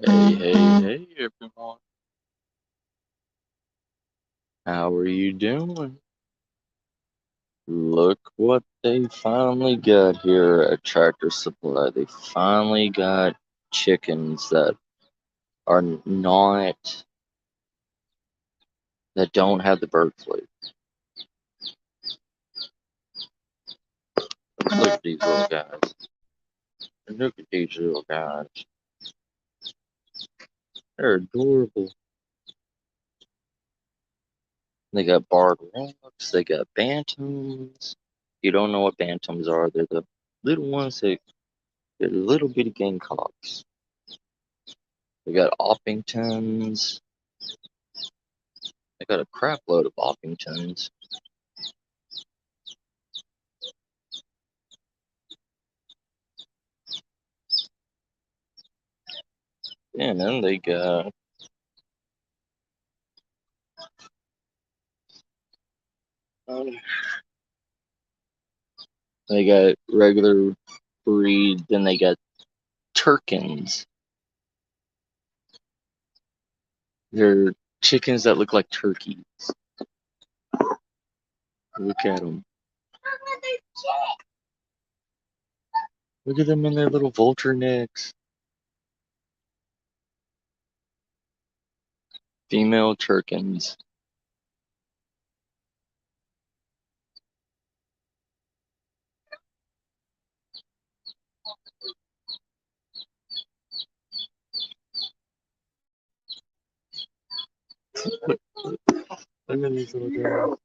Hey, everyone. How are you doing? Look what they finally got here at Tractor Supply. They finally got chickens that are not, that don't have the bird flu. Look at these little guys. Look at these little guys. They're adorable. They got barred rocks. They got bantams. You don't know what bantams are. They're the little ones that, they're little bitty gamecocks. They got Oppingtons. They got a crap load of Oppingtons. And then um, they got regular breed. Then they got Turkins. They're chickens that look like turkeys. Look at them. Look at them in their little vulture necks. Female Turkins. Look at these little guys.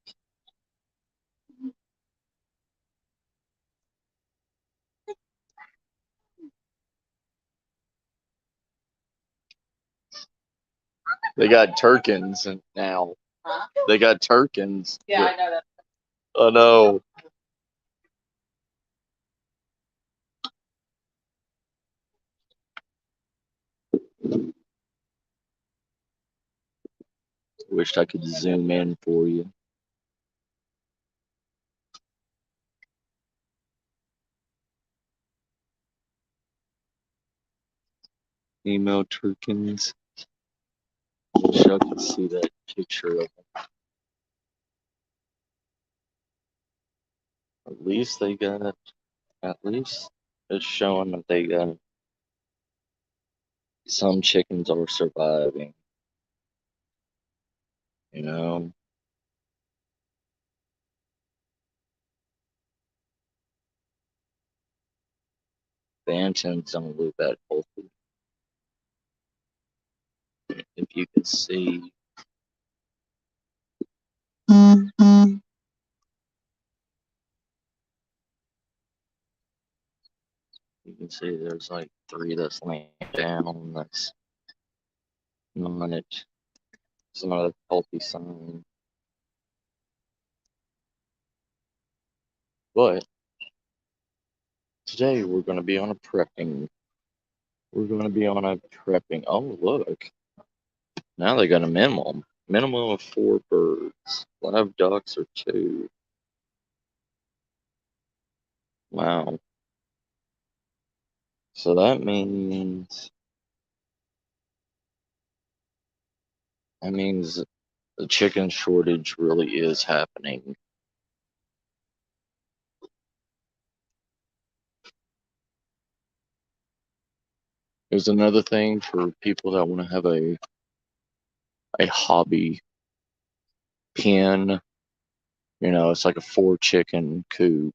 They got Turkins now. Huh? They got Turkins. Yeah, I know that. Oh no. Wished I could zoom in for you. Female Turkins. Wish I could see that picture of them. At least it's showing that they got some chickens are surviving. You know, bantams don't look that healthy. If you can see, there's like 3 that's laying down. That's not it. It's not a healthy sign. But today we're going to be on a prepping. We're going to be on a prepping. Oh, look. Now they got a minimum. Minimum of 4 birds. Live ducks are 2. Wow. So that means the chicken shortage really is happening. There's another thing for people that want to have a hobby pen. You know, it's like a 4 chicken coop.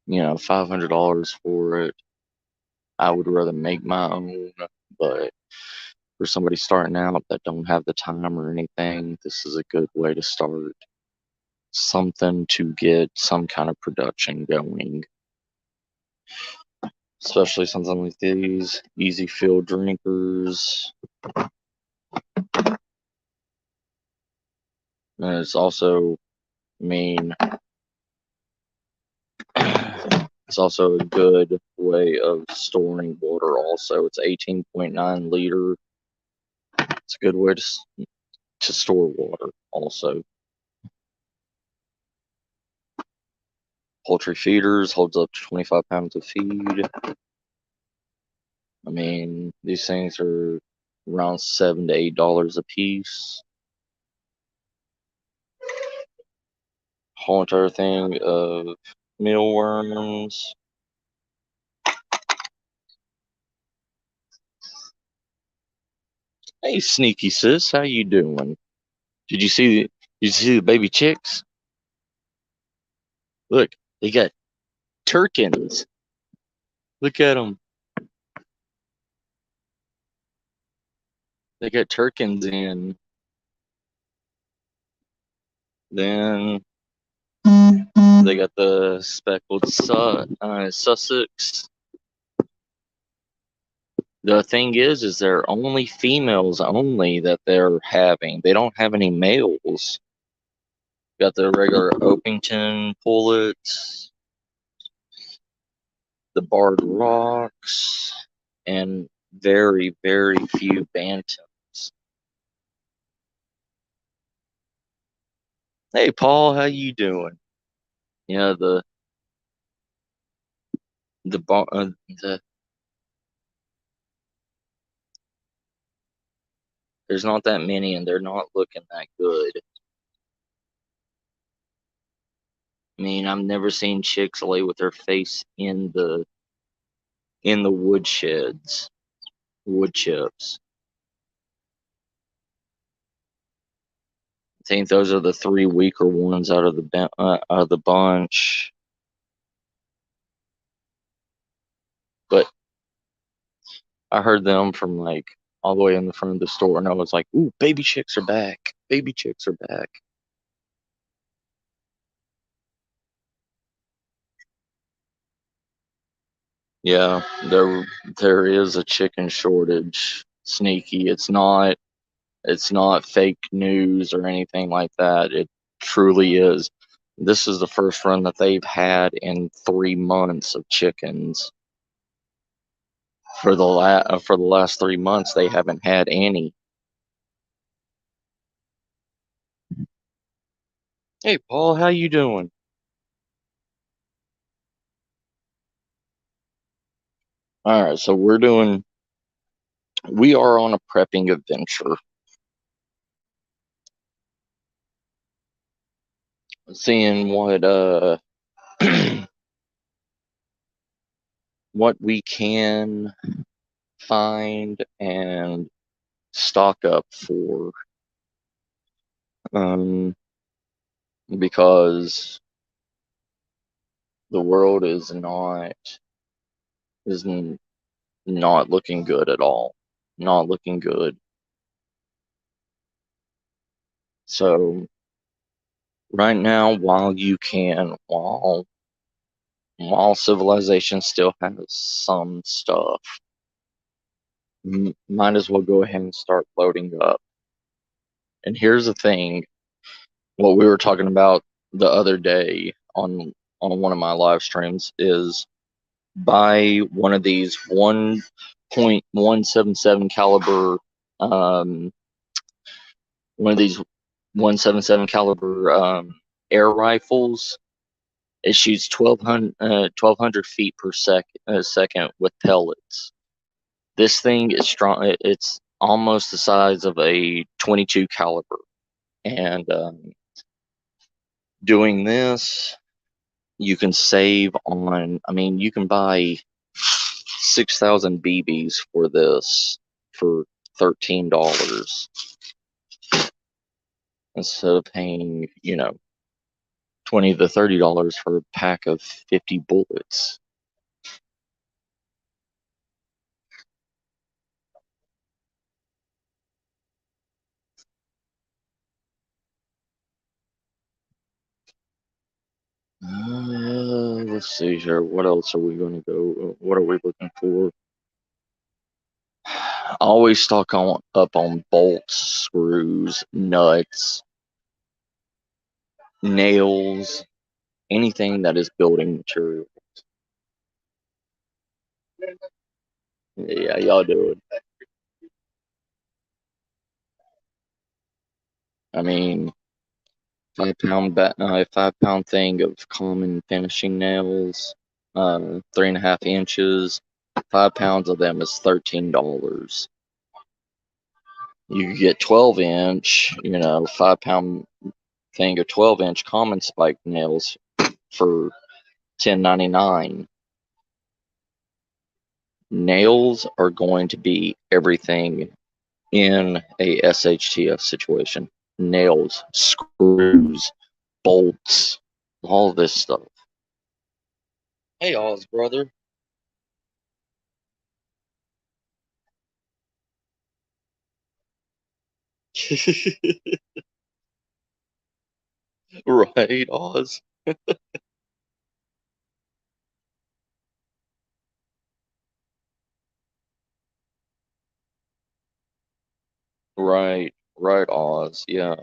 You know, $500 for it. I would rather make my own, but for somebody starting out that don't have the time or anything, this is a good way to start something to get some kind of production going. Especially something like these easy fill drinkers. And it's also, I mean, it's also a good way of storing water also. It's 18.9 liter. It's a good way to store water also. Poultry feeders holds up to 25 pounds of feed. I mean, these things are around $7 to $8 a piece. Whole entire thing of mealworms. Hey, sneaky sis, how you doing? Did you see? Did you see the baby chicks? Look, they got turkins. Look at them. They got turkins in. Then they got the speckled Sussex. The thing is they're only females only that they're having. They don't have any males. Got the regular Opington pullets, the barred rocks, and very, very few bantams. Hey, Paul, how you doing? Yeah, the bar the there's not that many, and they're not looking that good. I mean, I've never seen chicks lay with their face in the woodsheds, wood chips. I think those are the three weaker ones out of the bunch. But I heard them from like all the way in the front of the store, and I was like, "Ooh, baby chicks are back! Baby chicks are back!" Yeah, there is a chicken shortage. Sneaky. It's not fake news or anything like that. It truly is. This is the first run that they've had in 3 months of chickens. For the last 3 months, they haven't had any. Hey, Paul, how you doing? All right, so we are on a prepping adventure, seeing what we can find and stock up for, um, because the world is not looking good at all. Not looking good. So right now, while you can, while civilization still has some stuff, might as well go ahead and start loading up. And here's the thing: what we were talking about the other day on one of my live streams is buy one of these 1.177 caliber, um, one of these 177 caliber air rifles. It shoots 1,200 feet per second with pellets. This thing is strong. It's almost the size of a 22 caliber. And doing this, you can save on. I mean, you can buy 6,000 BBs for this for $13 instead of paying, $20 to $30 for a pack of 50 bullets. Let's see here. What else are we going to go? What are we looking for? Always stock up on bolts, screws, nuts, nails, anything that is building material. Yeah, y'all do it. I mean, 5 pound thing of common finishing nails, 3.5 inches. 5 pounds of them is $13. You get 12-inch, 5-pound thing of 12-inch common spike nails for $10.99. Nails are going to be everything in a SHTF situation. Nails, screws, bolts, all this stuff. Hey, Oz, brother. Right, Oz. Right, right, Oz. Yeah.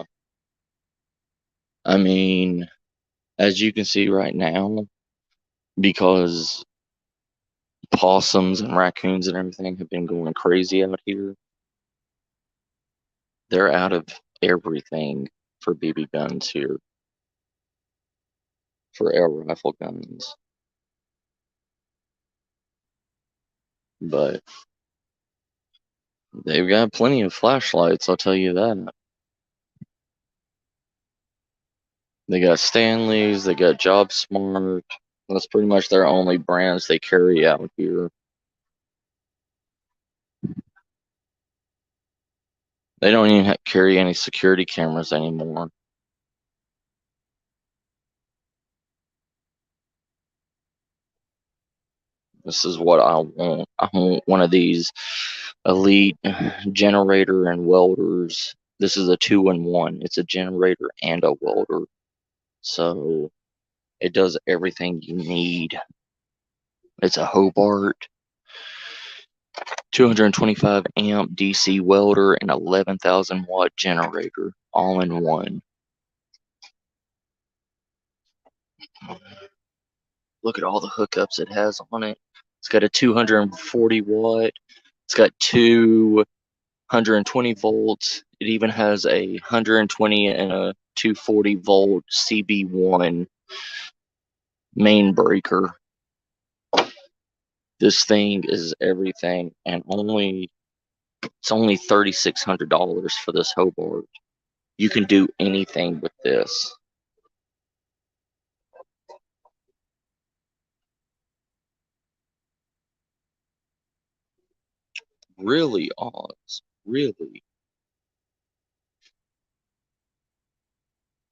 I mean, as you can see right now, because possums and raccoons and everything have been going crazy out here, they're out of everything for BB guns here, for air rifle guns. But they've got plenty of flashlights, I'll tell you that. They got Stanleys, they got Job Smart. That's pretty much their only brands they carry out here. They don't even carry any security cameras anymore. This is what I want. I want one of these elite generator and welders. This is a 2-in-1. It's a generator and a welder. So it does everything you need. It's a Hobart 225 amp DC welder and 11,000 watt generator all in one. Look at all the hookups it has on it. It's got a 240 watt. It's got 220 volts. It even has a 120 and a 240 volt CB1 main breaker. This thing is everything, and it's only $3,600 for this Hobart. You can do anything with this. Really, Oz. Really.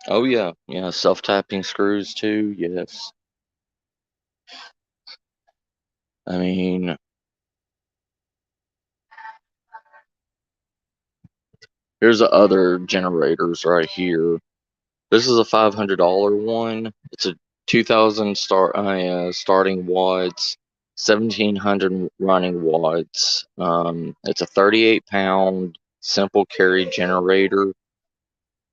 Oh yeah, yeah. Self-tapping screws too. Yes. I mean, here's the other generators right here. This is a $500 one. It's a 2000 starting watts, 1700 running watts. It's a 38-pound simple carry generator.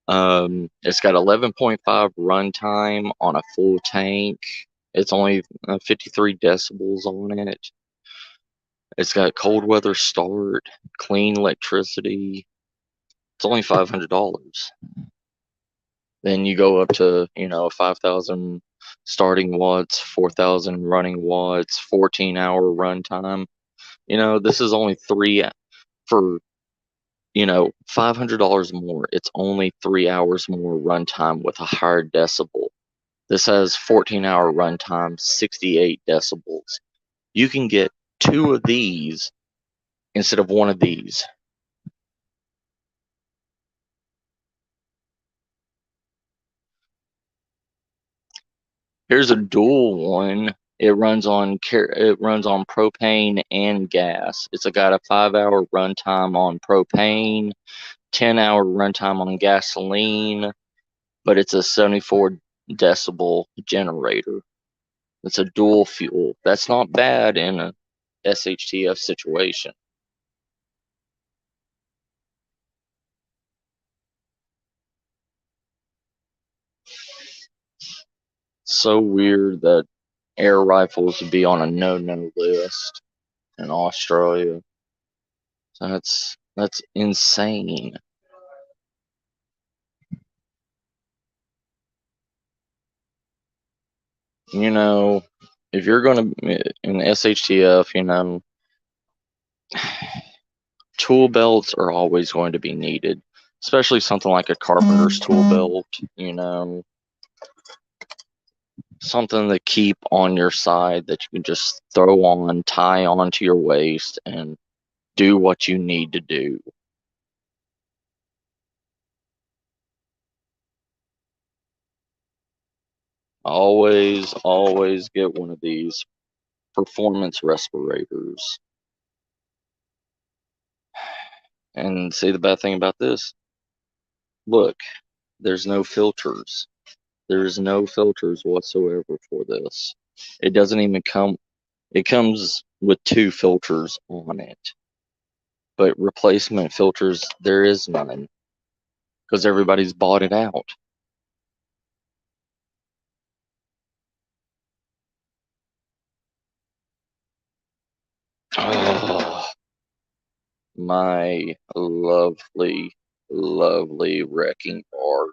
It's got 11.5 runtime on a full tank. It's only 53 decibels on it. It's got cold weather start, clean electricity. It's only $500. Then you go up to, 5,000 starting watts, 4,000 running watts, 14-hour runtime. This is only for, $500 more. It's only 3 hours more runtime with a higher decibel. This has 14-hour runtime, 68 decibels. You can get 2 of these instead of 1 of these. Here's a dual one. It runs on propane and gas. Got a 5-hour runtime on propane, 10-hour runtime on gasoline, but it's a 74 decibel generator. It's a dual fuel. That's not bad in a SHTF situation. So weird that air rifles would be on a no-no list in Australia. That's insane. You know, if you're going to, in SHTF, you know, tool belts are always going to be needed, especially something like a carpenter's tool belt, you know, something to keep on your side that you can just throw on, tie onto your waist, and do what you need to do. Always get one of these performance respirators. And see, the bad thing about this, look, there's no filters. There's no filters whatsoever for this. It doesn't even come, it comes with 2 filters on it. But replacement filters, there is none because everybody's bought it out. Oh, my lovely, lovely wrecking bar.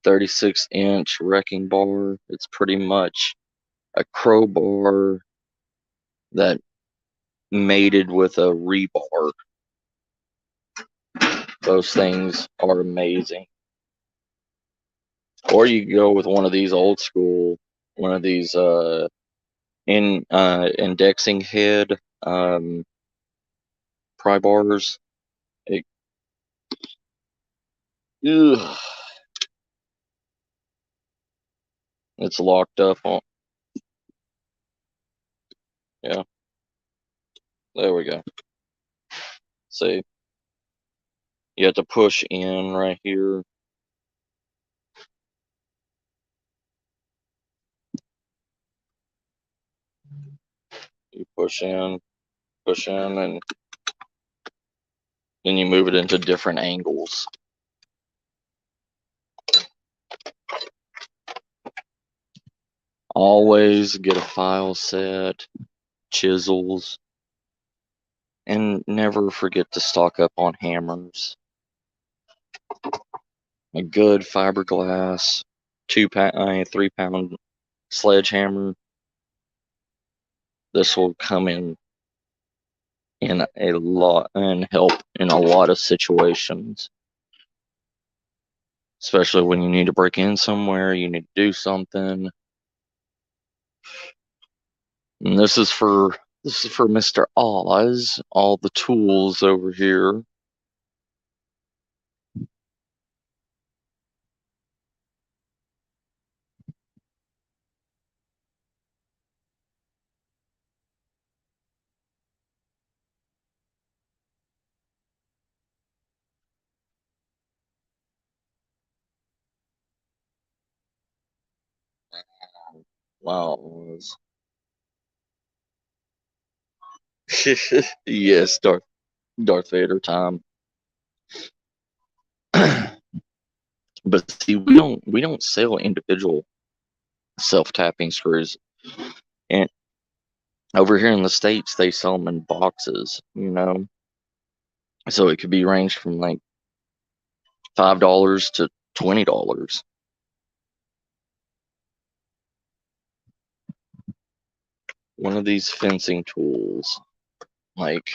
36-inch wrecking bar. It's pretty much a crowbar that mated with a rebar. Those things are amazing. Or you can go with one of these old school, one of these indexing head pry bars. It, ugh, it's locked up on. Yeah, there we go. See, you have to push in right here. You push in, and then you move it into different angles. Always get a file set, chisels, and never forget to stock up on hammers. A good fiberglass 3-pound sledgehammer. This will come in a lot and help in a lot of situations, especially when you need to break in somewhere, you need to do something. And this is for Mr. Oz. All the tools over here. Wow, Oz. Yes, Darth Vader time. But see, we don't sell individual self-tapping screws, and over here in the States they sell them in boxes, you know, so it could be ranged from like $5 to $20. One of these fencing tools, like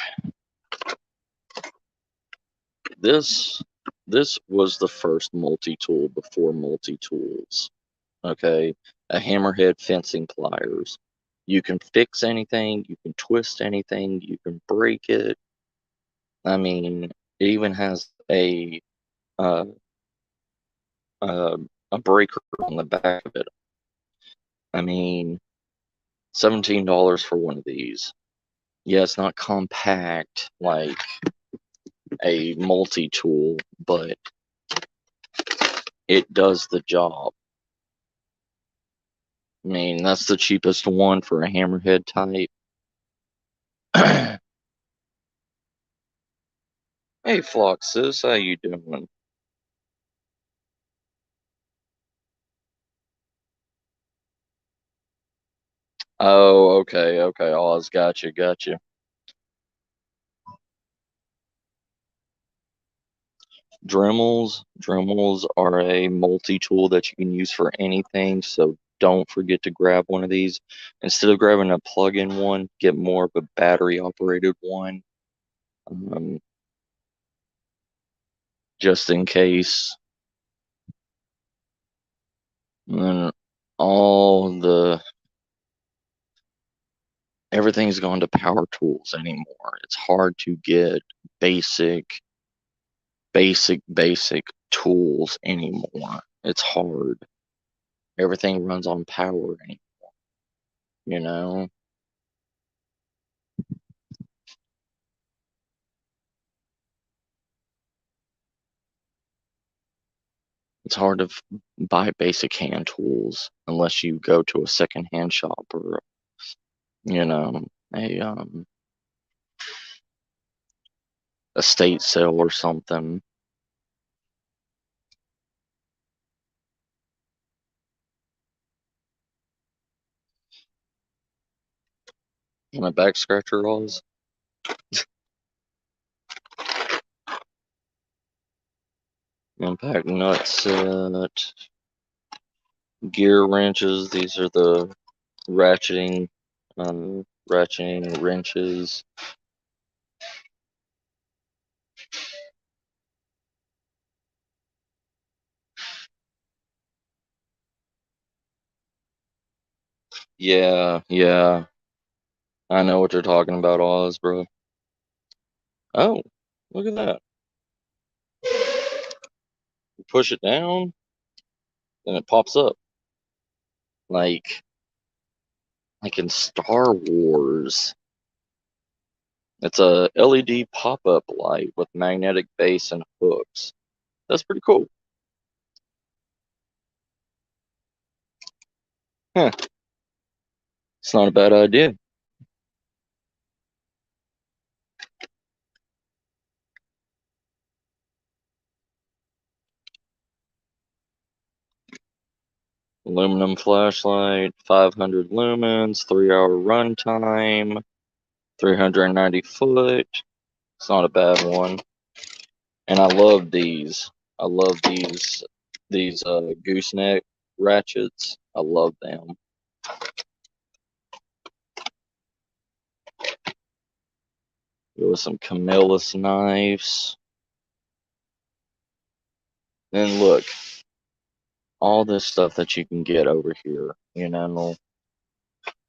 this was the first multi-tool before multi-tools. Okay, a Hammerhead fencing pliers. You can fix anything, you can twist anything, you can break it. I mean, it even has uh, uh, a breaker on the back of it. I mean, $17 for one of these. Yeah, it's not compact like a multi-tool, but it does the job. I mean, that's the cheapest one for a hammerhead type. Hey, Floxus, how you doing? Oh, okay. Oz, got you. Dremels are a multi-tool that you can use for anything, so don't forget to grab one of these. Instead of grabbing a plug-in one, get more of a battery-operated one, just in case. And then everything's gone to power tools anymore. It's hard to get basic tools anymore. It's hard. Everything runs on power anymore, you know? It's hard to buy basic hand tools unless you go to a secondhand shop or, you know, a estate sale or something. My back scratcher was. Impact nut set. Gear wrenches. These are the ratcheting wrenches. Yeah. I know what you're talking about, Oz, bro. Oh, look at that. You push it down, then it pops up. Like in Star Wars. It's a LED pop-up light with magnetic base and hooks. That's pretty cool. Huh. It's not a bad idea. Aluminum flashlight, 500 lumens, 3-hour runtime, 390 foot. It's not a bad one. And I love these. I love these gooseneck ratchets. I love them. There was some Camillus knives. And look, all this stuff that you can get over here, you know,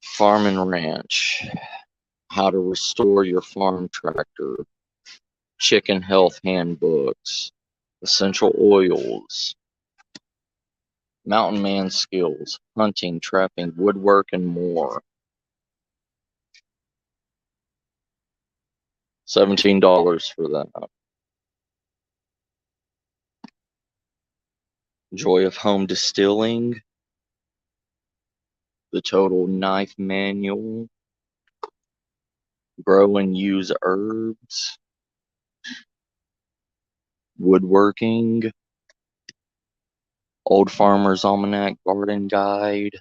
farm and ranch, how to restore your farm tractor, chicken health handbooks, essential oils, mountain man skills, hunting, trapping, woodwork, and more. $17 for that. Joy of home distilling, the total knife manual, grow and use herbs, woodworking, old farmer's almanac garden guide,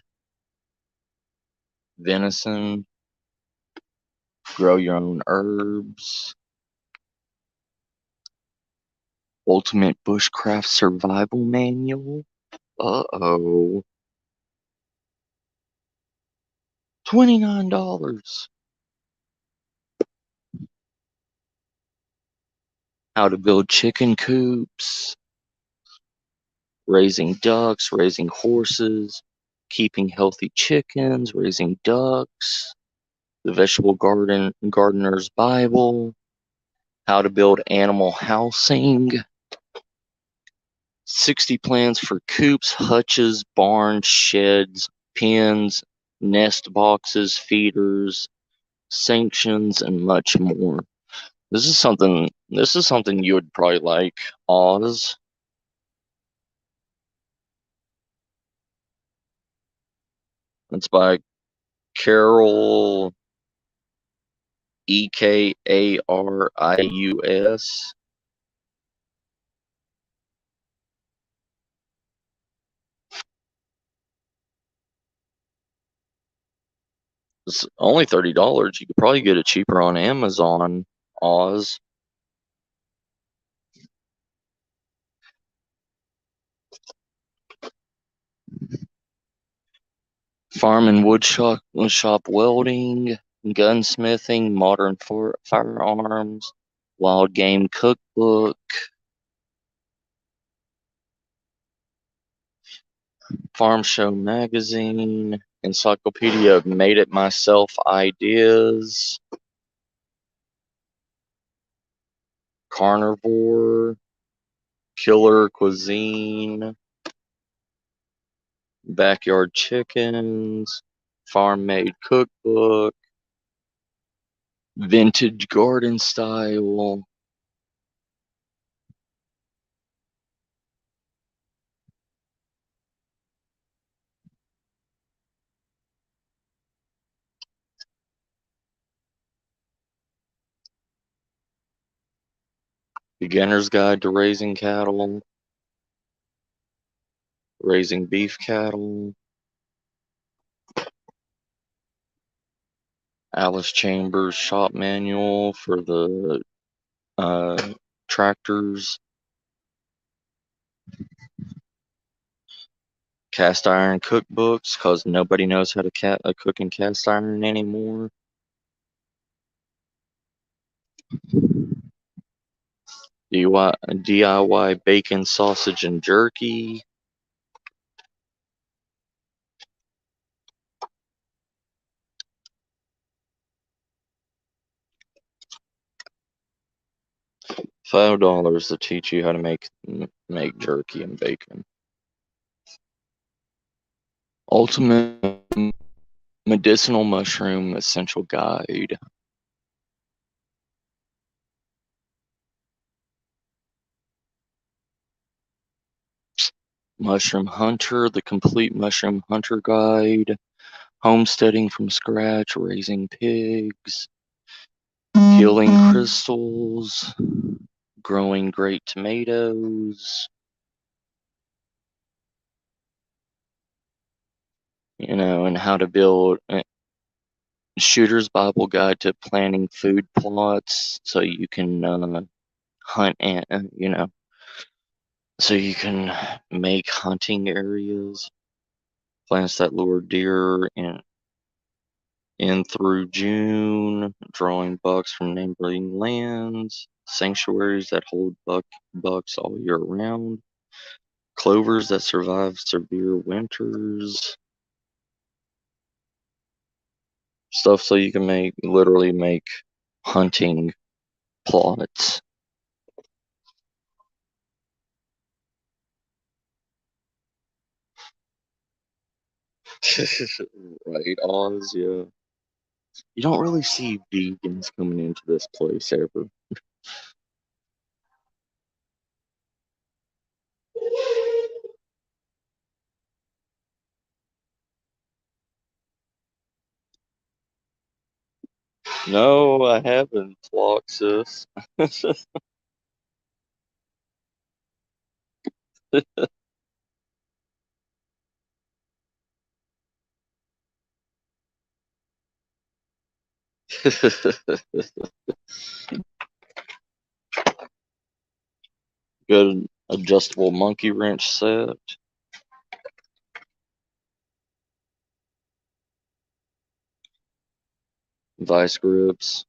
venison, grow your own herbs, ultimate bushcraft survival manual. Uh-oh. $29. How to build chicken coops, raising ducks, raising horses, keeping healthy chickens, raising ducks, the vegetable gardener's Bible, how to build animal housing, 60 plans for coops, hutches, barns, sheds, pens, nest boxes, feeders, sanctions, and much more. This is something you would probably like, Oz. It's by Carol, Ekarius. It's only $30. You could probably get it cheaper on Amazon, Oz. Farm and wood shop welding, gunsmithing, modern firearms, wild game cookbook, farm show magazine, encyclopedia of made it myself ideas, carnivore, killer cuisine, backyard chickens, farm made cookbook, vintage garden style, beginner's guide to raising cattle, raising beef cattle, Alice Chambers shop manual for the tractors, cast iron cookbooks because nobody knows how to cook in cast iron anymore. DIY bacon, sausage, and jerky. $5 to teach you how to make jerky and bacon. Ultimate medicinal mushroom essential guide. Mushroom Hunter, the complete mushroom hunter guide. Homesteading from scratch, raising pigs. Healing crystals. Growing great tomatoes. And how to build Shooter's Bible Guide to planning food plots so you can hunt and so you can make hunting areas, plants that lure deer in through June, drawing bucks from neighboring lands, sanctuaries that hold bucks all year round, clovers that survive severe winters, stuff so you can literally make hunting plots. Right, Oz, yeah. You don't really see vegans coming into this place ever. No, I haven't, Floxus. Good adjustable monkey wrench set. Vice grips.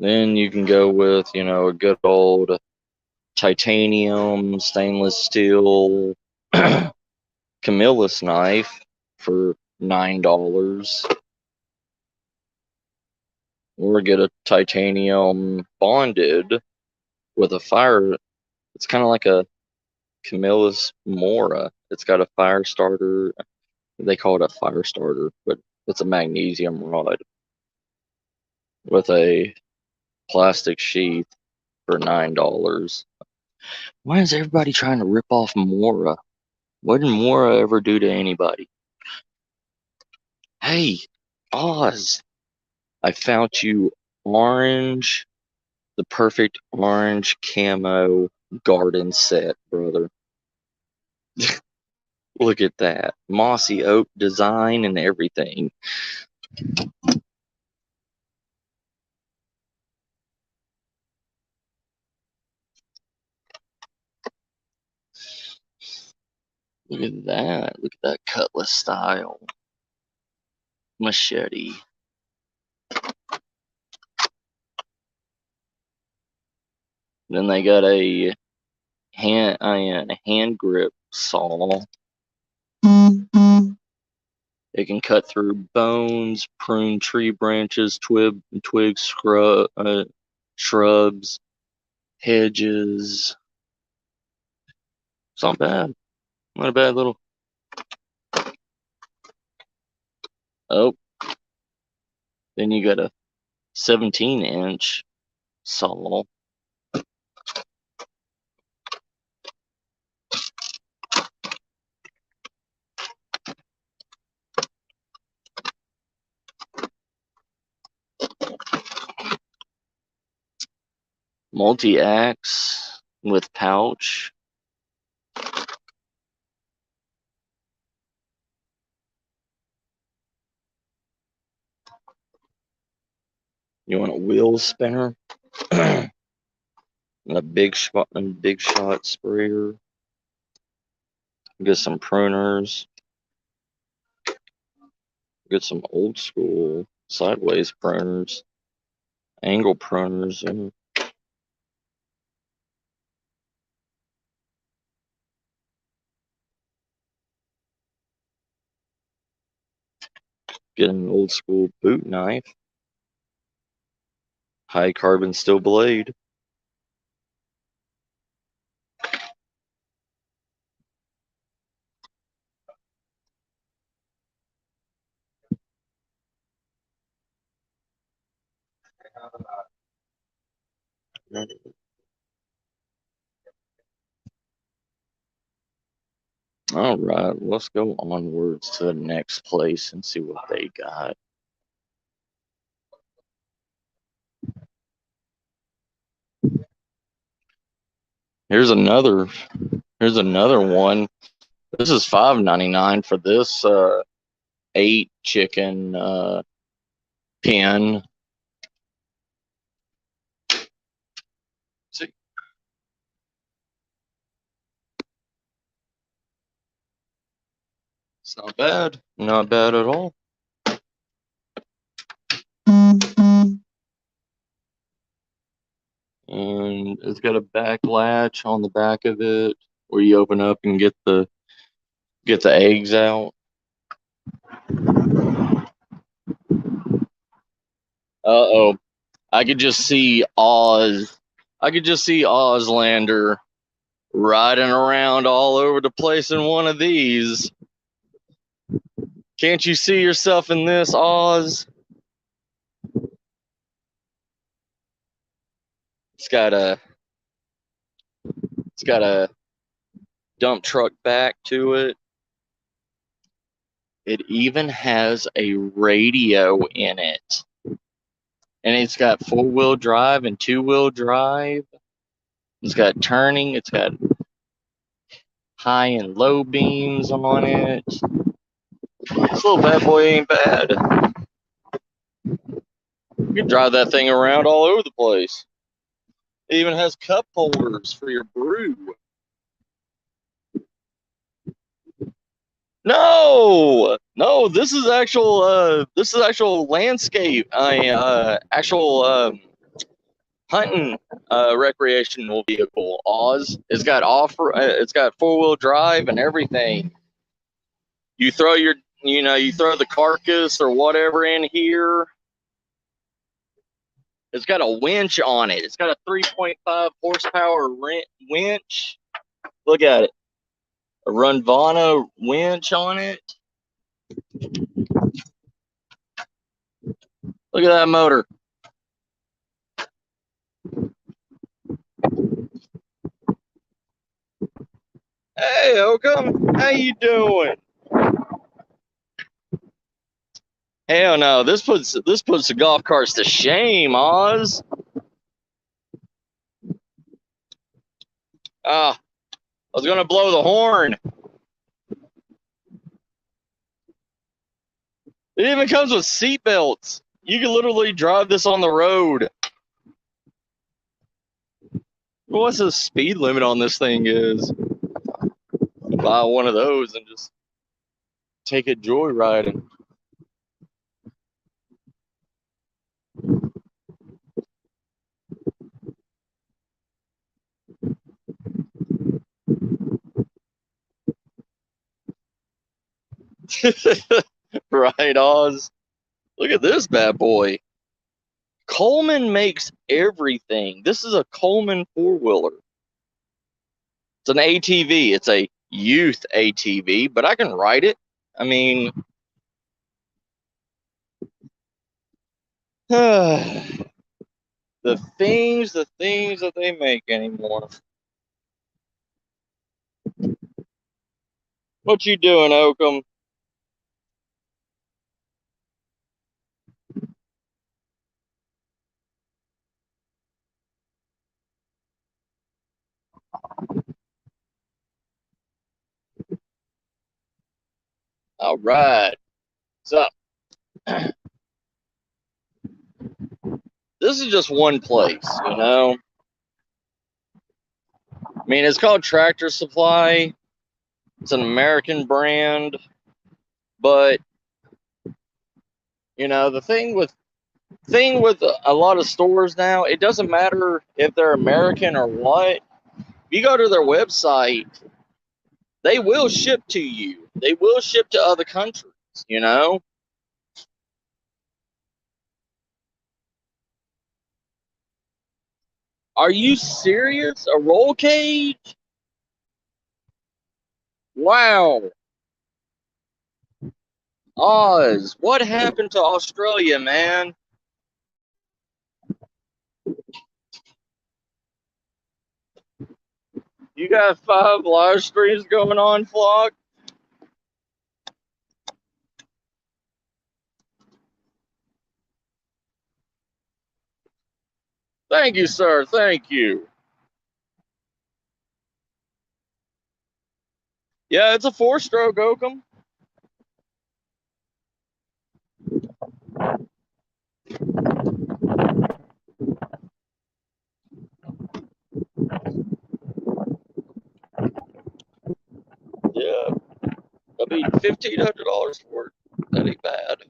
Then you can go with, a good old titanium, stainless steel, Camillus knife for $9. Or get a titanium bonded with a fire. It's kind of like a Camillus Mora. It's got a fire starter. They call it a fire starter, but it's a magnesium rod with a plastic sheath for $9. Why is everybody trying to rip off Mora? What did Mora ever do to anybody? Hey, Oz, I found you orange, the perfect orange camo garden set, brother. Look at that. Mossy oak design and everything. Look at that. Look at that cutlass style. Machete. Then they got a hand grip saw. It can cut through bones, prune tree branches, twigs, shrubs, hedges. It's not bad. Not a bad little. Oh, then you got a 17-inch saw. Multi-axe with pouch. You want a wheel spinner? And a big shot sprayer. Get some pruners. Get some old school sideways pruners, angle pruners, and get an old school boot knife, high carbon steel blade. All right, let's go onwards to the next place and see what they got. Here's another one. This is $5.99 for this 8 chicken pen. See. It's not bad. Not bad at all. And it's got a back latch on the back of it where you open up and get the eggs out. Uh-oh. I could just see Ozlander riding around all over the place in one of these. Can't you see yourself in this, Oz? It's got a dump truck back to it. It even has a radio in it. And it's got 4-wheel drive and 2-wheel drive. It's got turning. It's got high and low beams on it. This little bad boy ain't bad. You can drive that thing around all over the place. It even has cup holders for your brew. No, this is actual landscape. Actual hunting recreational vehicle. Oz. It's got 4-wheel drive and everything. You throw the carcass or whatever in here. It's got a winch on it. It's got a 3.5 horsepower winch. Look at it. A Runvana winch on it. Look at that motor. Hey, Oakham, how you doing? Hell no, this puts the golf carts to shame, Oz. I was gonna blow the horn. It even comes with seat belts. You can literally drive this on the road. What's the speed limit on this thing is? buy one of those and just take it joyriding. Right, Oz? Look at this bad boy. Coleman makes everything. This is a Coleman four-wheeler. It's an ATV. It's a youth ATV, but I can ride it. I mean, the things that they make anymore. What you doing, Oakham? All right. So, this is just one place, you know? I mean, it's called Tractor Supply. It's an American brand. But, you know, the thing with a lot of stores now, it doesn't matter if they're American or what. If you go to their website, they will ship to you. They will ship to other countries, you know? Are you serious? A roll cage? Wow. Oz, what happened to Australia, man? You got 5 live streams going on, Flock? Thank you, sir. Thank you. Yeah, it's a 4-stroke Oakham. Yeah. I mean, $1,500 for it. That ain't bad.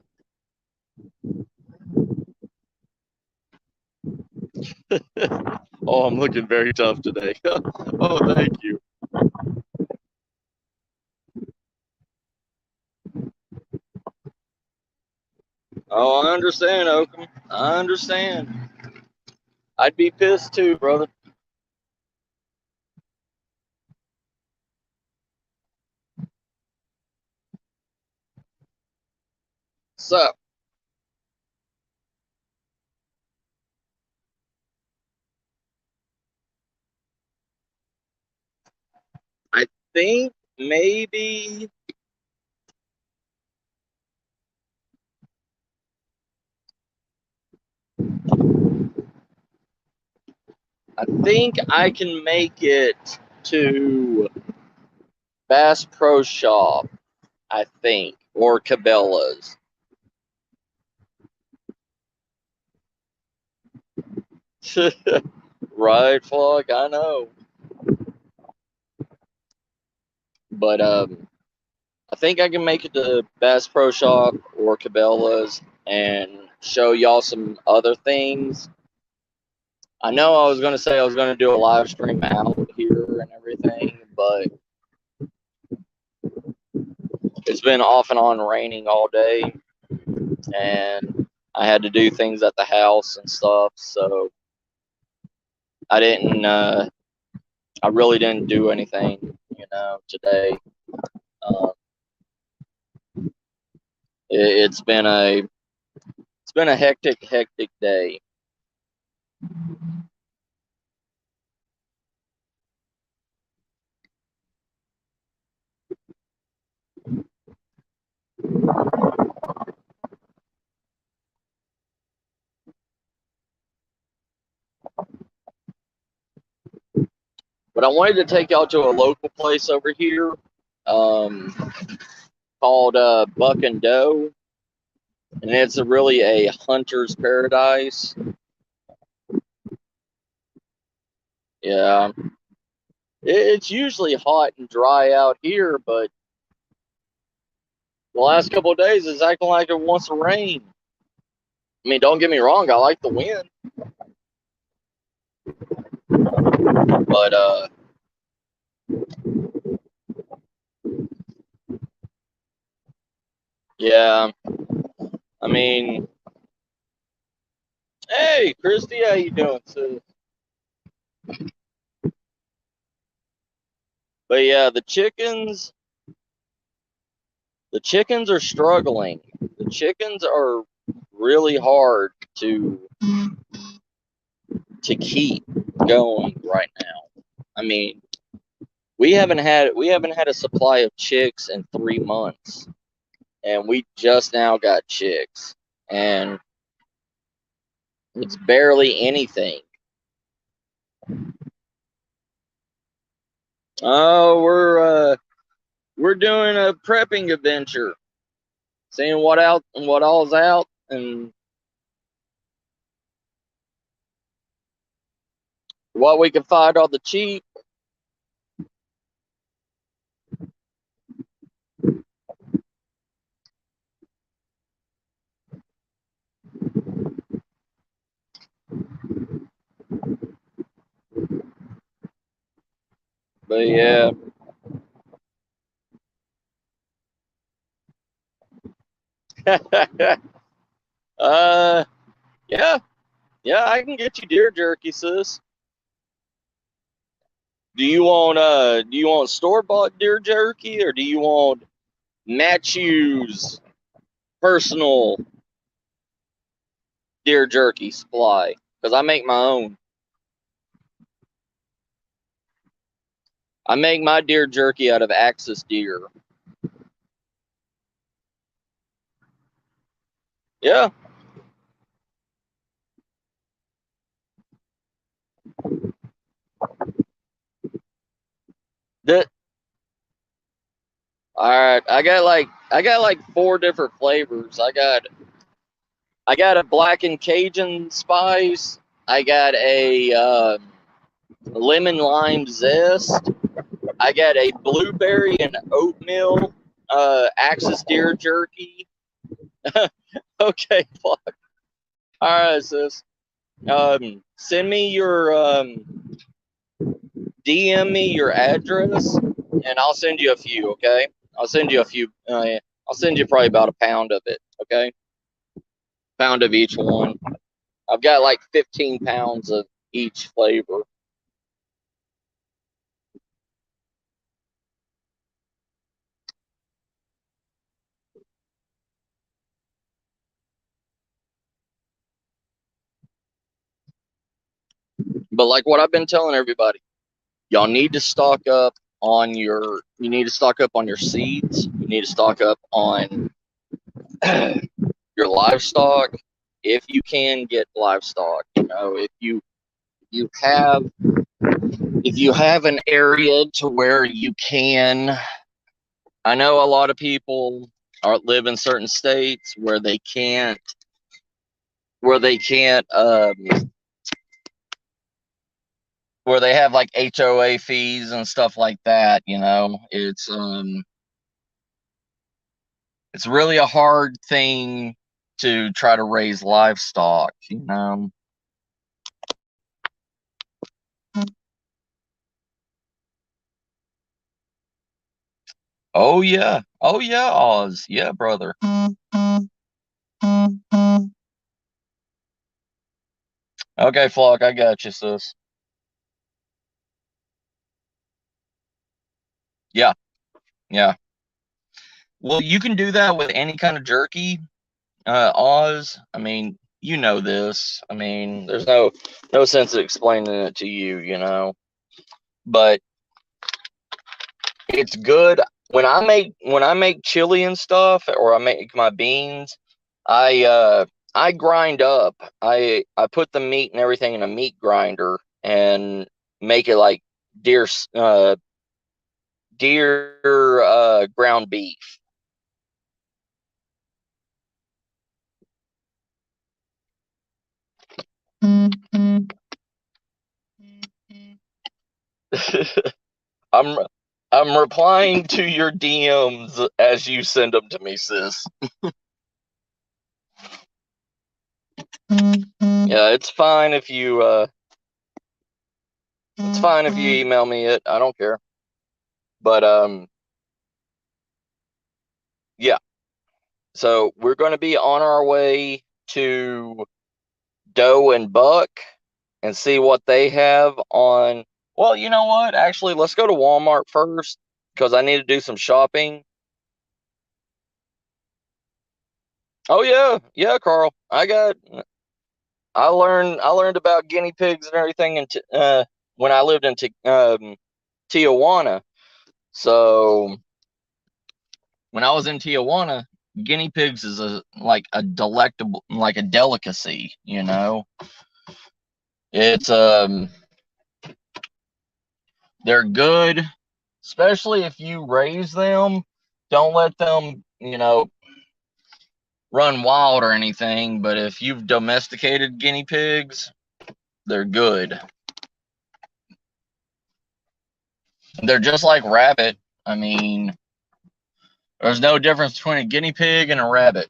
Oh, I'm looking very tough today. Oh, thank you. Oh, I understand, Oakham. I understand. I'd be pissed too, brother. So, I think maybe I can make it to Bass Pro Shop, I think, or Cabela's. Right, Flock, I know. But I think I can make it to Bass Pro Shop or Cabela's and show y'all some other things. I know I was going to say I was going to do a live stream out here and everything, but it's been off and on raining all day, and I had to do things at the house and stuff, so I didn't, I really didn't do anything, you know, today. Um, it's been a hectic day. But I wanted to take y'all to a local place over here, um, called Buck and Doe, and it's really a hunter's paradise. Yeah, It's usually hot and dry out here, but the last couple of days it's acting like it wants to rain. I mean, don't get me wrong, I like the wind, but yeah. I mean, hey, Christy, how you doing, sis? But yeah, the chickens are struggling. The chickens are really hard to keep going right now. I mean, we haven't had a supply of chicks in 3 months, and we just now got chicks, and it's barely anything. Oh, we're doing a prepping adventure, seeing what all's out, and what we can find on the cheap. But yeah, uh, yeah, yeah, I can get you deer jerky, sis. Do you want store bought deer jerky, or do you want Matthew's personal deer jerky supply? Because I make my own. I make my deer jerky out of Axis deer. Yeah. That all right. I got like 4 different flavors. I got a blackened Cajun spice. I got a lemon lime zest. I got a blueberry and oatmeal Axis deer jerky. Okay, fuck. All right, sis. Send me your DM me your address, and I'll send you a few. Okay, I'll send you a few. I'll send you probably about a pound of it. Okay, pound of each one. I've got like 15 pounds of each flavor. But like what I've been telling everybody, y'all need to stock up on your. You need to stock up on your seeds. You need to stock up on your livestock if you can get livestock. You know, you have if you have an area to where you can. I know a lot of people live in certain states where they can't where they have like HOA fees and stuff like that. You know, it's really a hard thing to try to raise livestock. You know. Oh yeah, Oz. Yeah, brother. Okay, Flock, I got you, sis. Yeah, yeah. Well, you can do that with any kind of jerky, Oz. I mean, you know this. I mean, there's no sense of explaining it to you, you know. But it's good when I make chili and stuff, or I make my beans. I grind up. I put the meat and everything in a meat grinder and make it like deer ground beef. I'm replying to your DMs as you send them to me, sis. Yeah, it's fine if you email me it. I don't care. But yeah. So we're going to be on our way to Doe and Buck and see what they have on. Well, you know what? Actually, let's go to Walmart first because I need to do some shopping. Oh yeah, Carl. I learned about guinea pigs and everything when I lived in Tijuana. So when I was in Tijuana, guinea pigs is like a delectable, like a delicacy. You know, it's they're good, especially if you raise them. Don't let them, run wild or anything. But if you've domesticated guinea pigs, they're good. They're just like rabbit. I mean, there's no difference between a guinea pig and a rabbit.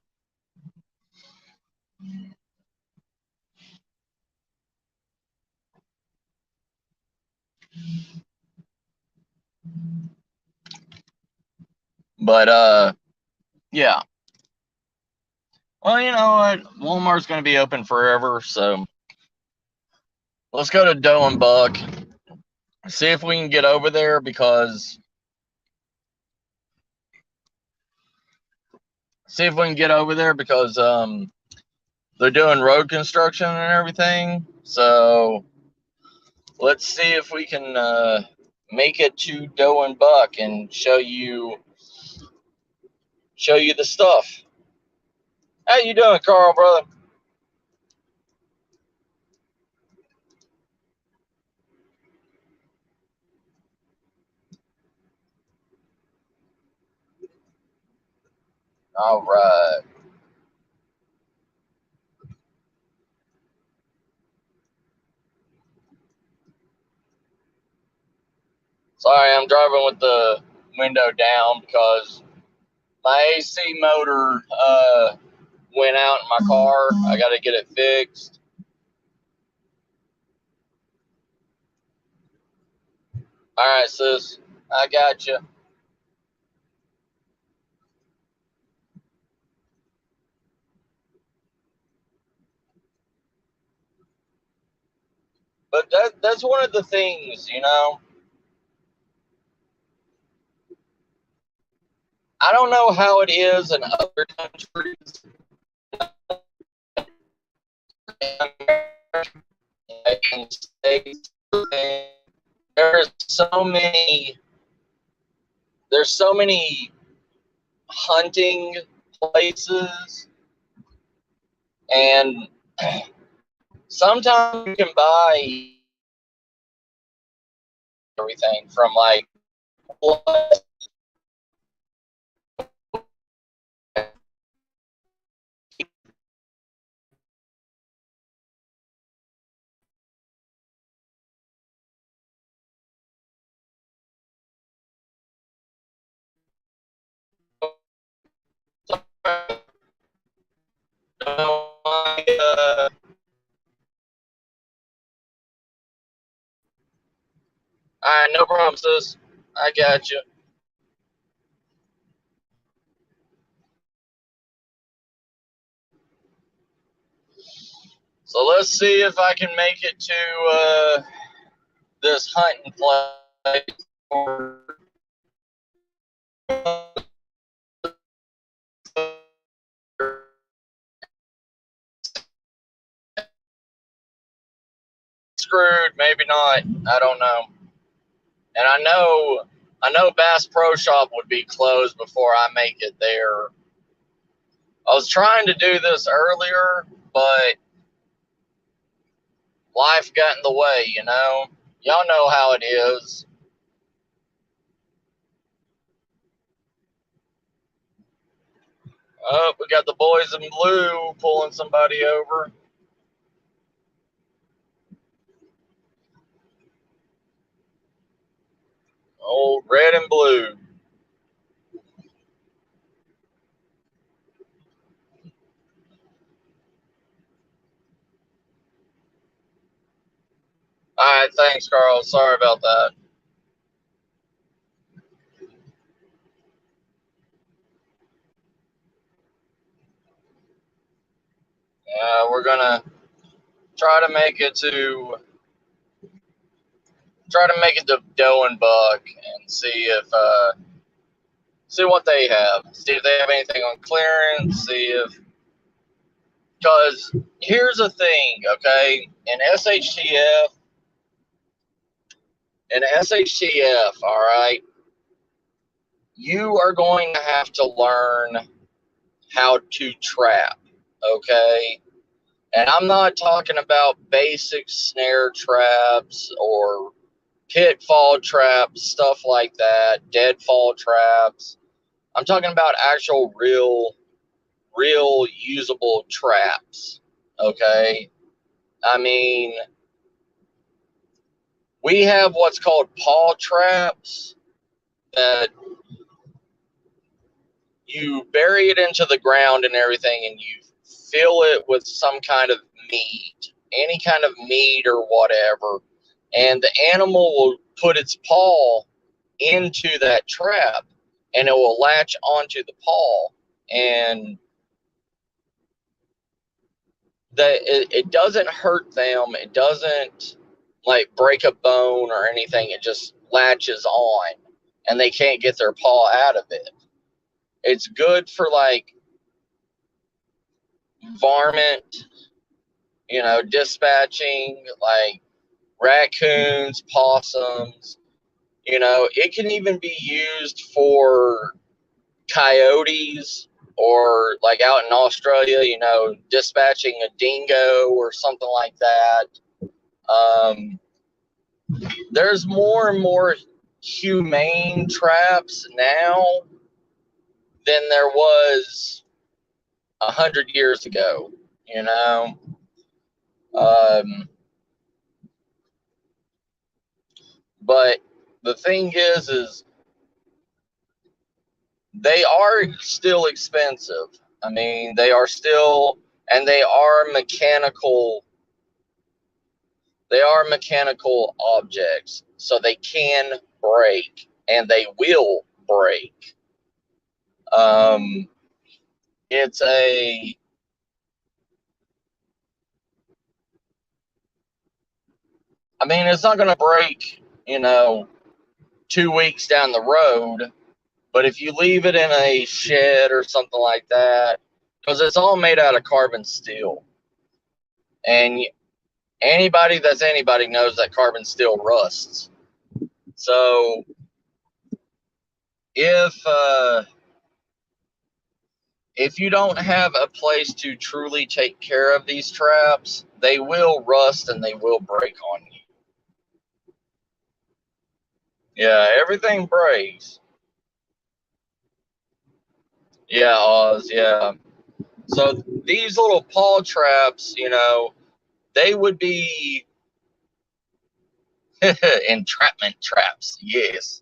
But yeah. Well, you know what? Walmart's going to be open forever, so let's go to Doe and Buck. See if we can get over there because they're doing road construction and everything. So let's see if we can make it to Doe and Buck and show you the stuff. How you doing, Carl, brother? All right. Sorry, I'm driving with the window down because my AC motor went out in my car. I got to get it fixed. All right, sis. I got you. But that's one of the things, I don't know how it is in other countries. In states, there's so many. There's so many hunting places, and sometimes you can buy everything from like all right, no problem, sis. I got you. So let's see if I can make it to this hunting place. Screwed, maybe not. I don't know. And I know Bass Pro Shop would be closed before I make it there. I was trying to do this earlier, but life got in the way, Y'all know how it is. Oh, we got the boys in blue pulling somebody over. Old red and blue. All right, thanks, Carl. Sorry about that. We're gonna try to make it to Doe and Buck and see what they have. See if they have anything on clearance. See if, because here's the thing, okay? In SHTF, all right, you are going to have to learn how to trap, okay? And I'm not talking about basic snare traps or pitfall traps, stuff like that, deadfall traps. I'm talking about actual real usable traps, okay? I mean, we have what's called paw traps that you bury it into the ground and everything, and you fill it with some kind of meat, any kind of meat or whatever, and the animal will put its paw into that trap, and it will latch onto the paw, and it doesn't hurt them. It doesn't like break a bone or anything. It just latches on, and they can't get their paw out of it. It's good for like varmint, dispatching, like raccoons, possums. It can even be used for coyotes, or like out in Australia, dispatching a dingo or something like that. There's more and more humane traps now than there was 100 years ago. You know, but the thing is they are still expensive. I mean, they are still, and they are mechanical. They are mechanical objects, so they can break, and they will break. Um, it's a, I mean, it's not going to break, 2 weeks down the road, but if you leave it in a shed or something like that, because it's all made out of carbon steel, and anybody knows that carbon steel rusts. So if you don't have a place to truly take care of these traps, they will rust and they will break on you. Yeah, everything breaks. Yeah, Oz, yeah. So these little paw traps, they would be entrapment traps, yes.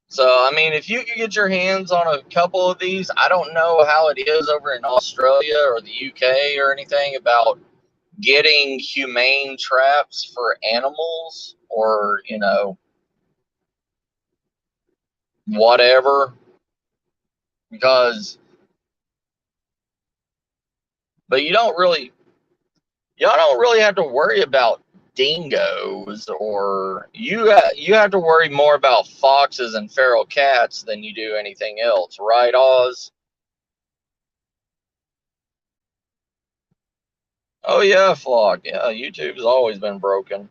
So, I mean, if you could get your hands on a couple of these, I don't know how it is over in Australia or the UK or anything about getting humane traps for animals, or, whatever, because, but y'all don't really have to worry about dingoes, or you have to worry more about foxes and feral cats than you do anything else, right, Oz? Oh yeah, Flock. Yeah, YouTube's always been broken.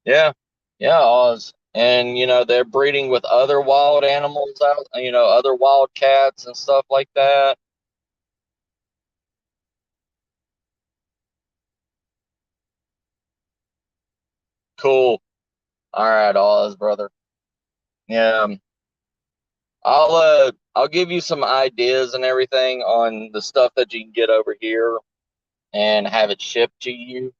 Yeah, yeah, Oz. And they're breeding with other wild animals out, other wild cats and stuff like that. Cool. All right, Oz, brother. Yeah. I'll I'll give you some ideas and everything on the stuff that you can get over here and have it shipped to you.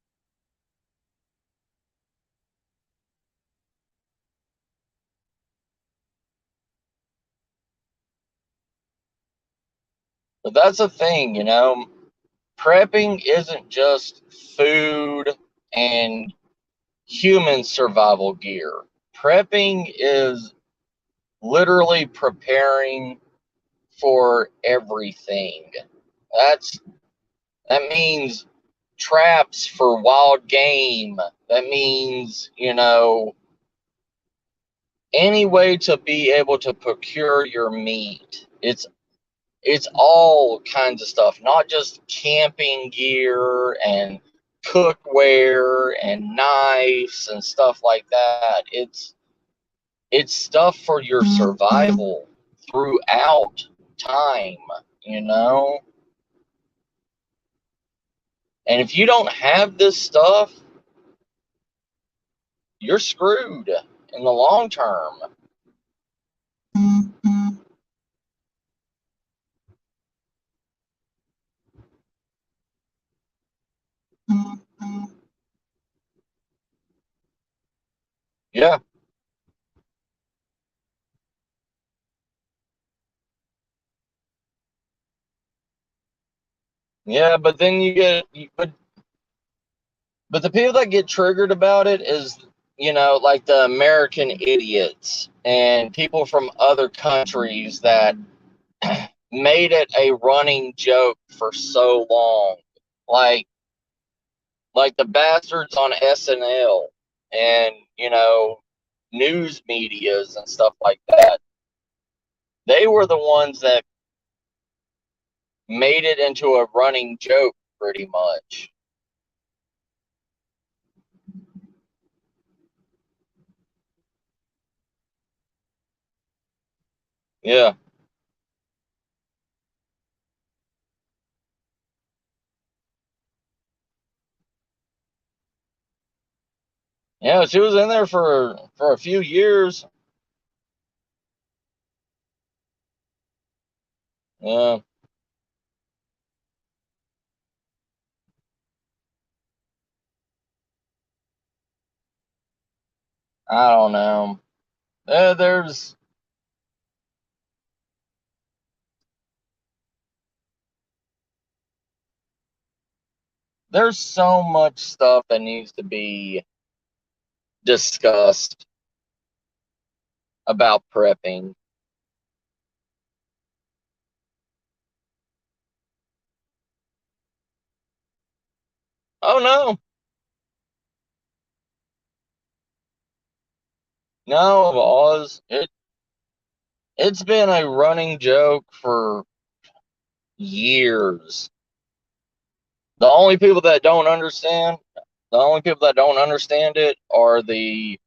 But that's the thing, you know, prepping isn't just food and human survival gear. Prepping is literally preparing for everything. That's that means traps for wild game. That means, you know, any way to be able to procure your meat. It's all kinds of stuff, not just camping gear and cookware and knives and stuff like that. It's stuff for your survival throughout time, you know? And if you don't have this stuff, you're screwed in the long term. Yeah. Yeah, but then but the people that get triggered about it is, you know, like the American idiots and people from other countries that made it a running joke for so long. Like like the bastards on SNL and, you know, news medias and stuff like that. They were the ones that made it into a running joke pretty much. Yeah. Yeah, she was in there for a few years. Yeah, I don't know. There's so much stuff that needs to be discussed about prepping. Oh no, no, Oz. It's been a running joke for years. The only people that don't understand it are the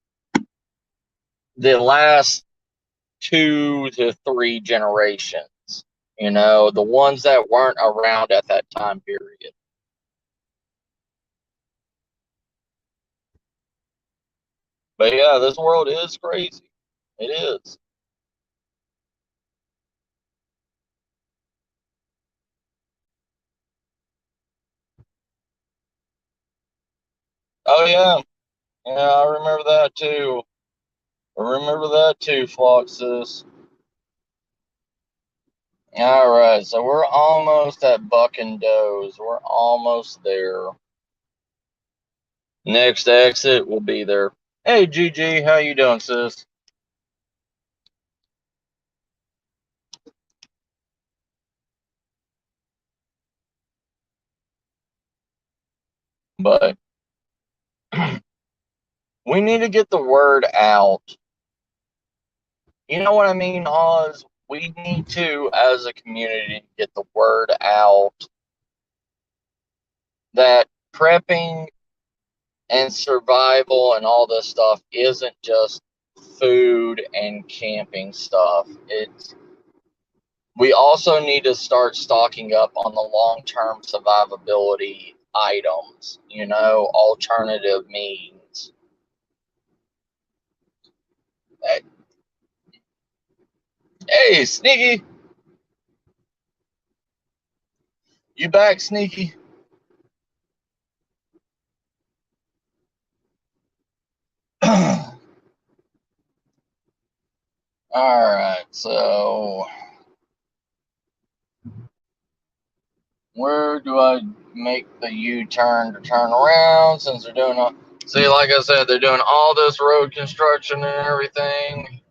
last 2 to 3 generations. You know, the ones that weren't around at that time period. But yeah, this world is crazy. It is. Oh yeah, yeah, I remember that too. I remember that too, Floxus. All right, so we're almost at Buck and Doe's. We're almost there. Next exit will be there. Hey, Gigi, how you doing, sis? But we need to get the word out. You know what I mean, Oz? We need to, as a community, get the word out that prepping and survival and all this stuff isn't just food and camping stuff. It's we also need to start stocking up on the long-term survivability items, you know, alternative means. Hey, hey, Sneaky. You back, Sneaky? All right, so where do I make the U-turn to turn around since they're doing all... See, like I said, they're doing all this road construction and everything.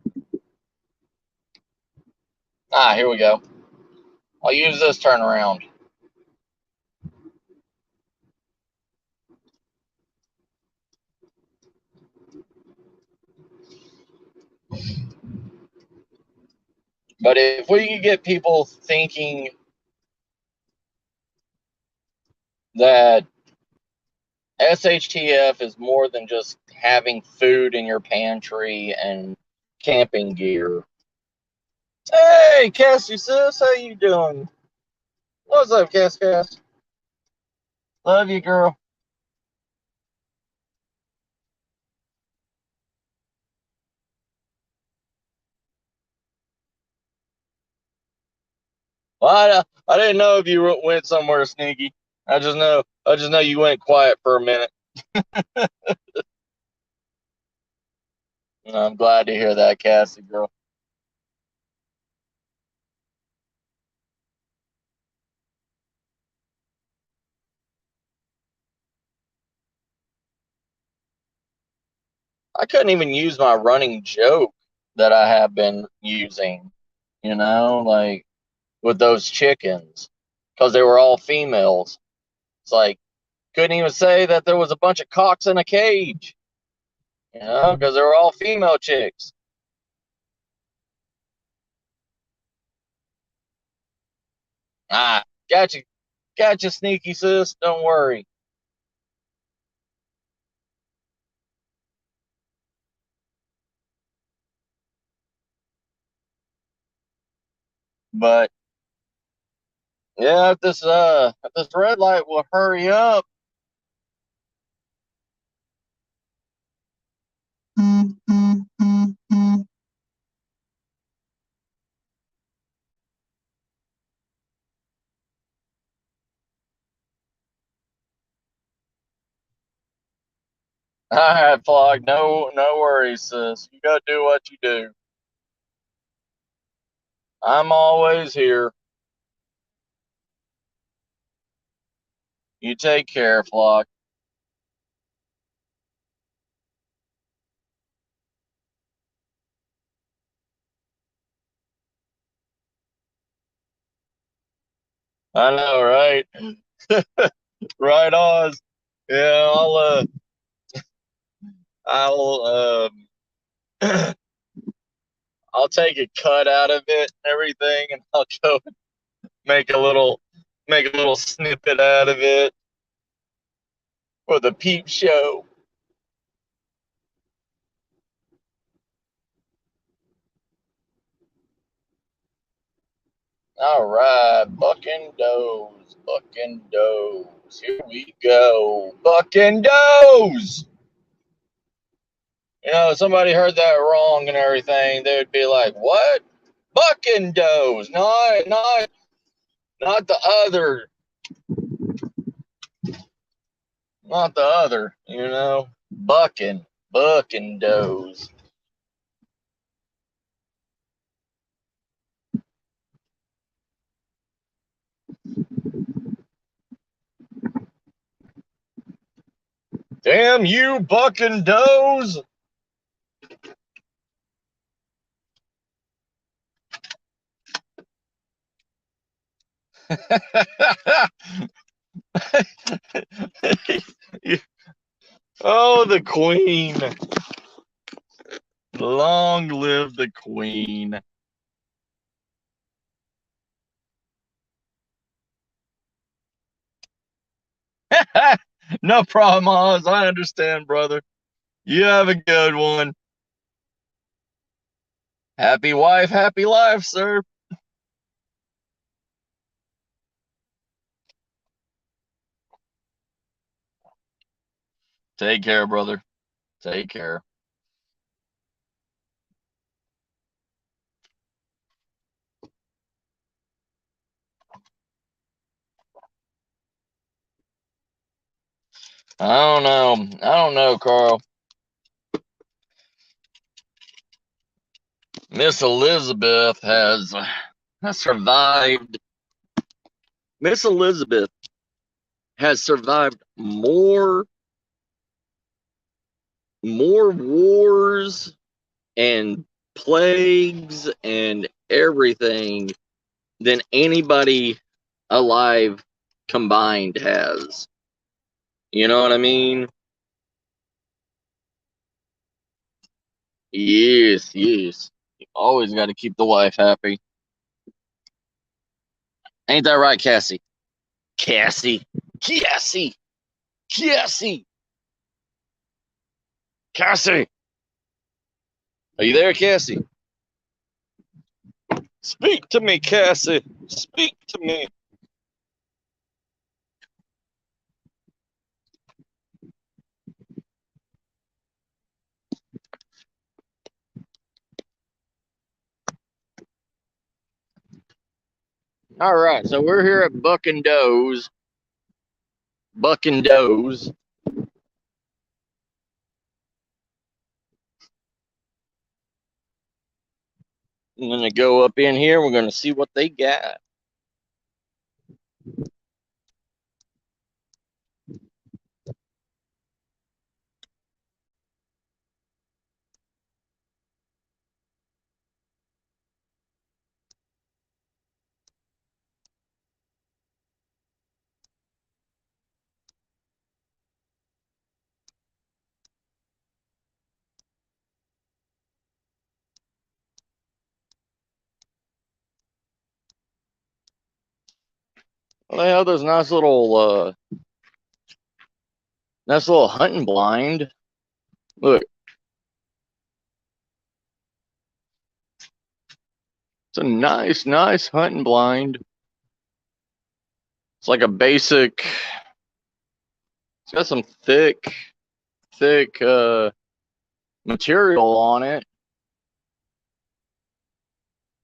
Ah, here we go. I'll use this turnaround. But if we can get people thinking that SHTF is more than just having food in your pantry and camping gear. Hey, Cassie sis, how you doing? What's up, Cass? Love you, girl. Well, I didn't know if you went somewhere sneaky. I just know you went quiet for a minute. I'm glad to hear that, Cassie, girl. I couldn't even use my running joke that I have been using, like with those chickens, because they were all females. It's like, couldn't even say that there was a bunch of cocks in a cage, because they were all female chicks. Ah, gotcha, sneaky sis. Don't worry. But yeah, if this red light will hurry up. All right, Flog. No worries, sis. You gotta do what you do. I'm always here. You take care, Flock. I know, right? Right, Oz. Yeah, I'll I'll take a cut out of it and everything, and I'll go make a little make a little snippet out of it for the peep show. All right, buck and does, buck and does. Here we go, buck and does. Somebody heard that wrong and everything, they would be like, "What? Buck and does, not the other, not the other. Bucking, buck and does." Damn you, buck and does. Oh, the queen. Long live the queen. No problem, Oz. I understand, brother. You have a good one. Happy wife, happy life, sir. Take care, brother. Take care. I don't know. I don't know, Carl. Miss Elizabeth has survived. Miss Elizabeth has survived more wars and plagues and everything than anybody alive combined has. You know what I mean? Yes, yes. You always got to keep the wife happy. Ain't that right, Cassie? Cassie. Cassie. Cassie. Cassie. Are you there, Cassie? Speak to me, Cassie. Speak to me. All right, so we're here at Buck and Doe's. Buck and Doe's. I'm going to go up in here. We're going to see what they got. Well, they have this nice little hunting blind. Look. It's a nice hunting blind. It's like a basic. It's got some thick material on it.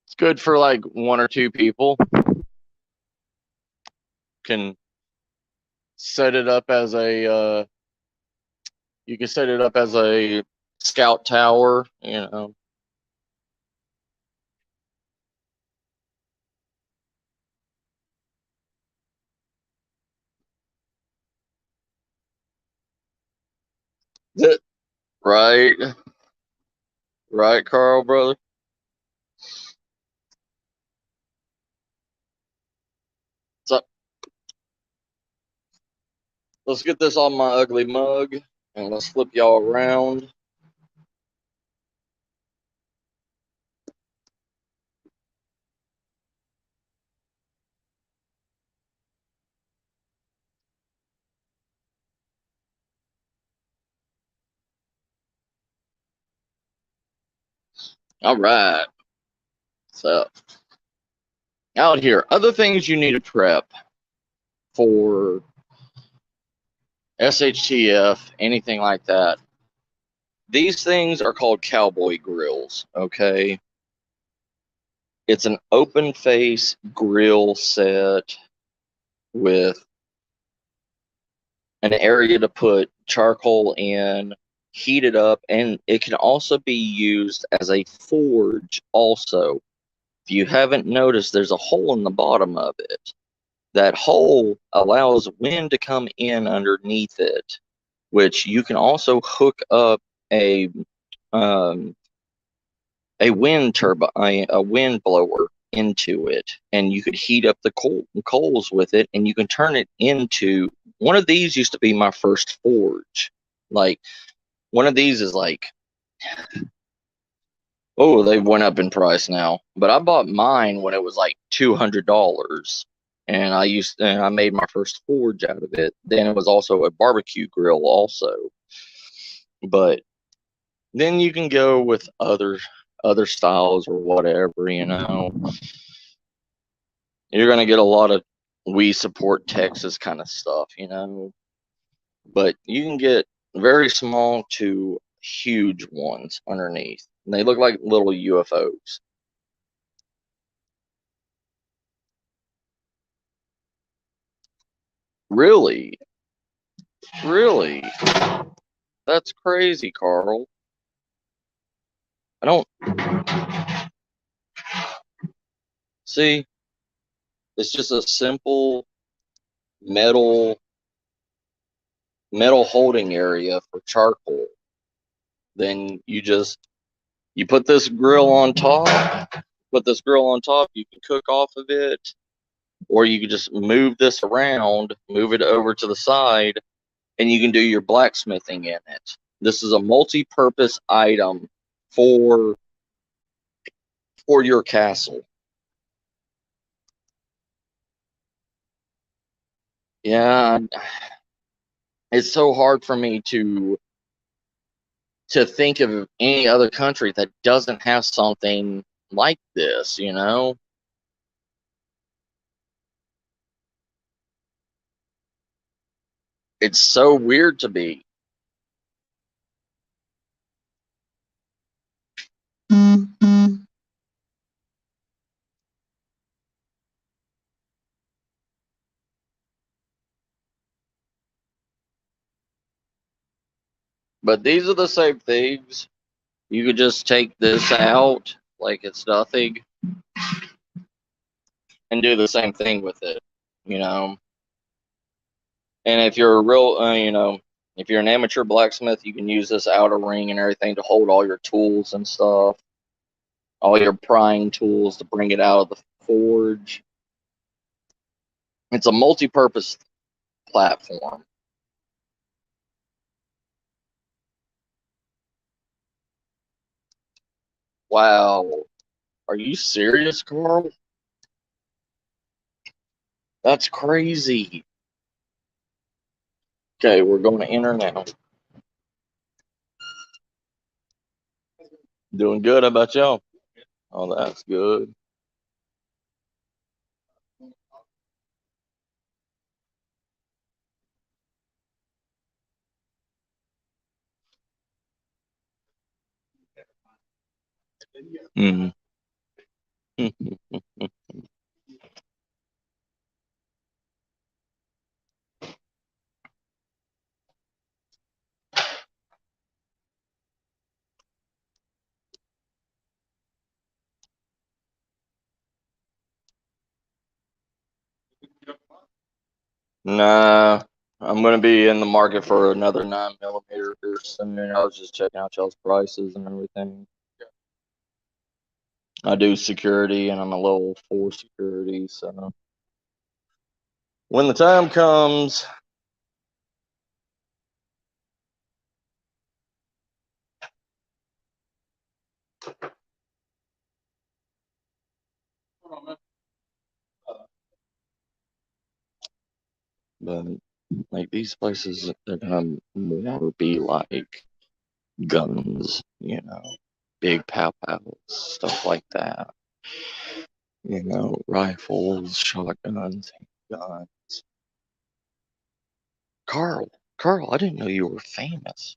It's good for like one or two people. Can set it up as a you can set it up as a scout tower, you know. Right. Right, Carl, brother. So let's get this on my ugly mug and let's flip y'all around. All right. So out here, other things you need to prep for SHTF, anything like that. These things are called Cowboy Grills, okay? It's an open face grill set with an area to put charcoal in, heat it up, and it can also be used as a forge also. If you haven't noticed, there's a hole in the bottom of it. That hole allows wind to come in underneath it, which you can also hook up a wind turbine, a wind blower into it, and you could heat up the coals with it, and you can turn it into one of these. Used to be my first forge. Like one of these is like, oh, they went up in price now, but I bought mine when it was like $200, and I made my first forge out of it. Then it was also a barbecue grill also, but then you can go with other styles or whatever, you know. You're gonna get a lot of "we support Texas" kind of stuff, you know. But you can get very small to huge ones underneath. And they look like little UFOs. Really? Really? That's crazy, Carl. I don't see. It's just a simple metal holding area for charcoal. Then you put this grill on top. Put this grill on top. You can cook off of it, or you can just move this around, move it over to the side, and you can do your blacksmithing in it. This is a multi-purpose item for your castle. Yeah, it's so hard for me to think of any other country that doesn't have something like this, you know? It's so weird to me. But these are the same things. You could just take this out like it's nothing and do the same thing with it, you know? And if you're a real, if you're an amateur blacksmith, you can use this outer ring and everything to hold all your tools and stuff, all your prying tools to bring it out of the forge. It's a multi-purpose platform. Wow. Are you serious, Carl? That's crazy. Okay, we're going to enter now. Doing good. How about y'all? Oh, that's good. Mm. Nah, I'm gonna be in the market for another 9mm here soon. I was just checking out y'all's prices and everything. I do security and I'm a level 4 security, so when the time comes. But like these places that have more be like guns, big pow pows, stuff like that. Rifles, shotguns, guns. Carl, Carl, I didn't know you were famous.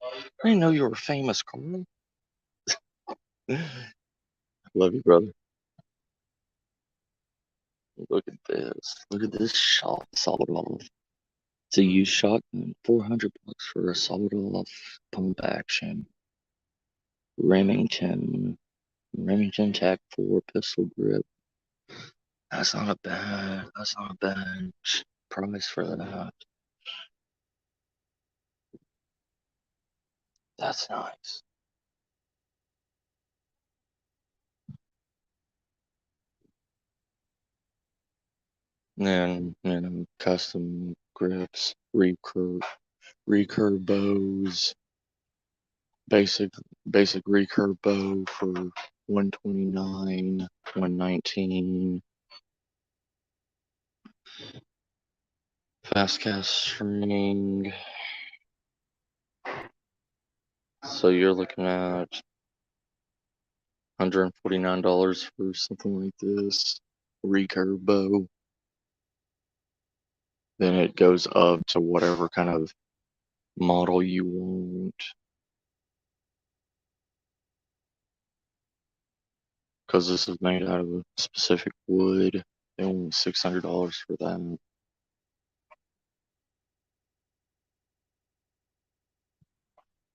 I didn't know you were famous, Carl. Love you, brother. Look at this. Look at this shot, solid off. It's a used shotgun, $400 for a solid off pump action. Remington Tac 4 pistol grip. That's not a bad price for that. That's nice. And then, custom grips, recurve bows, basic recurve bow for 129, 119. Fast cast string. So you're looking at $149 for something like this. Recurve bow. Then it goes up to whatever kind of model you want. Because this is made out of a specific wood. They want $600 for that.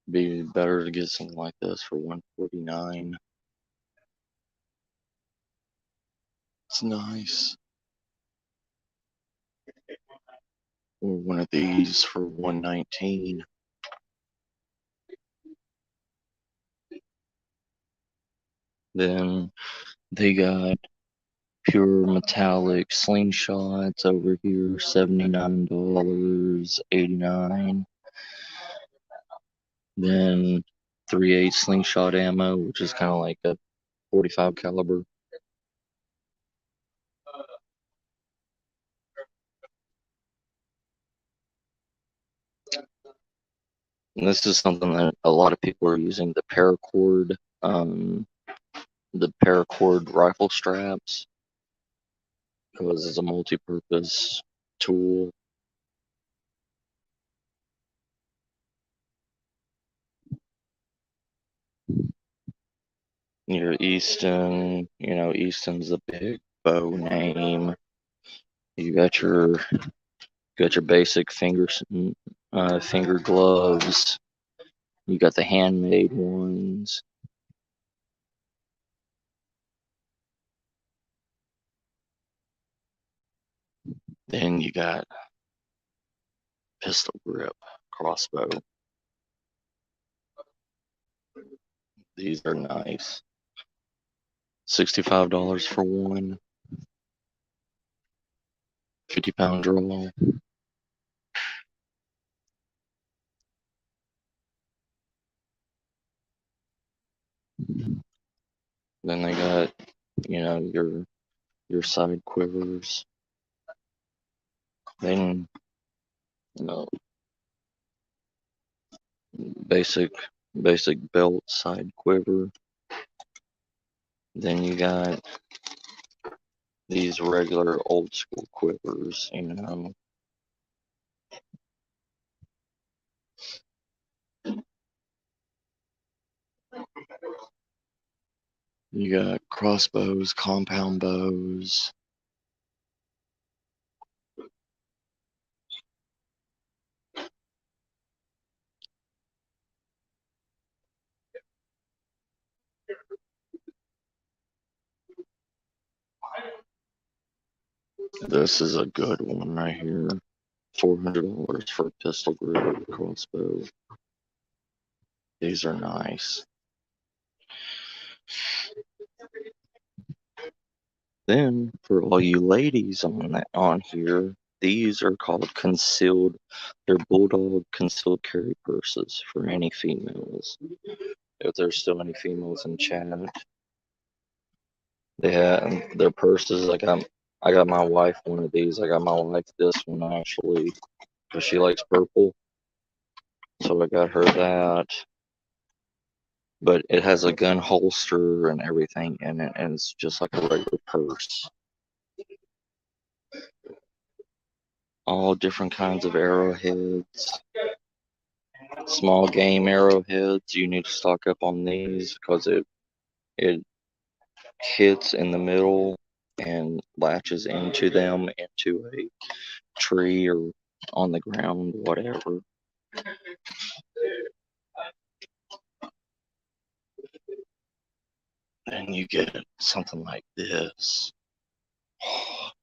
Be better to get something like this for $149. It's nice. Or one of these for $119. Then they got pure metallic slingshots over here, $79.89. Then 3/8 slingshot ammo, which is kind of like a 45 caliber. And this is something that a lot of people are using, the paracord rifle straps, because it's a multi-purpose tool. Your Easton, Easton's a big bow name. You got your basic finger gloves. You got the handmade ones. Then you got pistol grip crossbow. These are nice. $65 for one. 50-pound draw. Then they got, your side quivers. Then, basic belt side quiver. Then you got these regular old school quivers, You got crossbows, compound bows. This is a good one right here. $400 for a pistol grip crossbow. These are nice. Then, for all you ladies on here, these are called concealed. They're Bulldog concealed carry purses for any females. If there's still any females in chat, their purses. I got my wife one of these. I got my wife this one actually, because she likes purple. So I got her that. But it has a gun holster and everything in it, and it's just like a regular purse. All different kinds of arrowheads. Small game arrowheads. You need to stock up on these because it hits in the middle and latches into them into a tree or on the ground, whatever. Then you get something like this.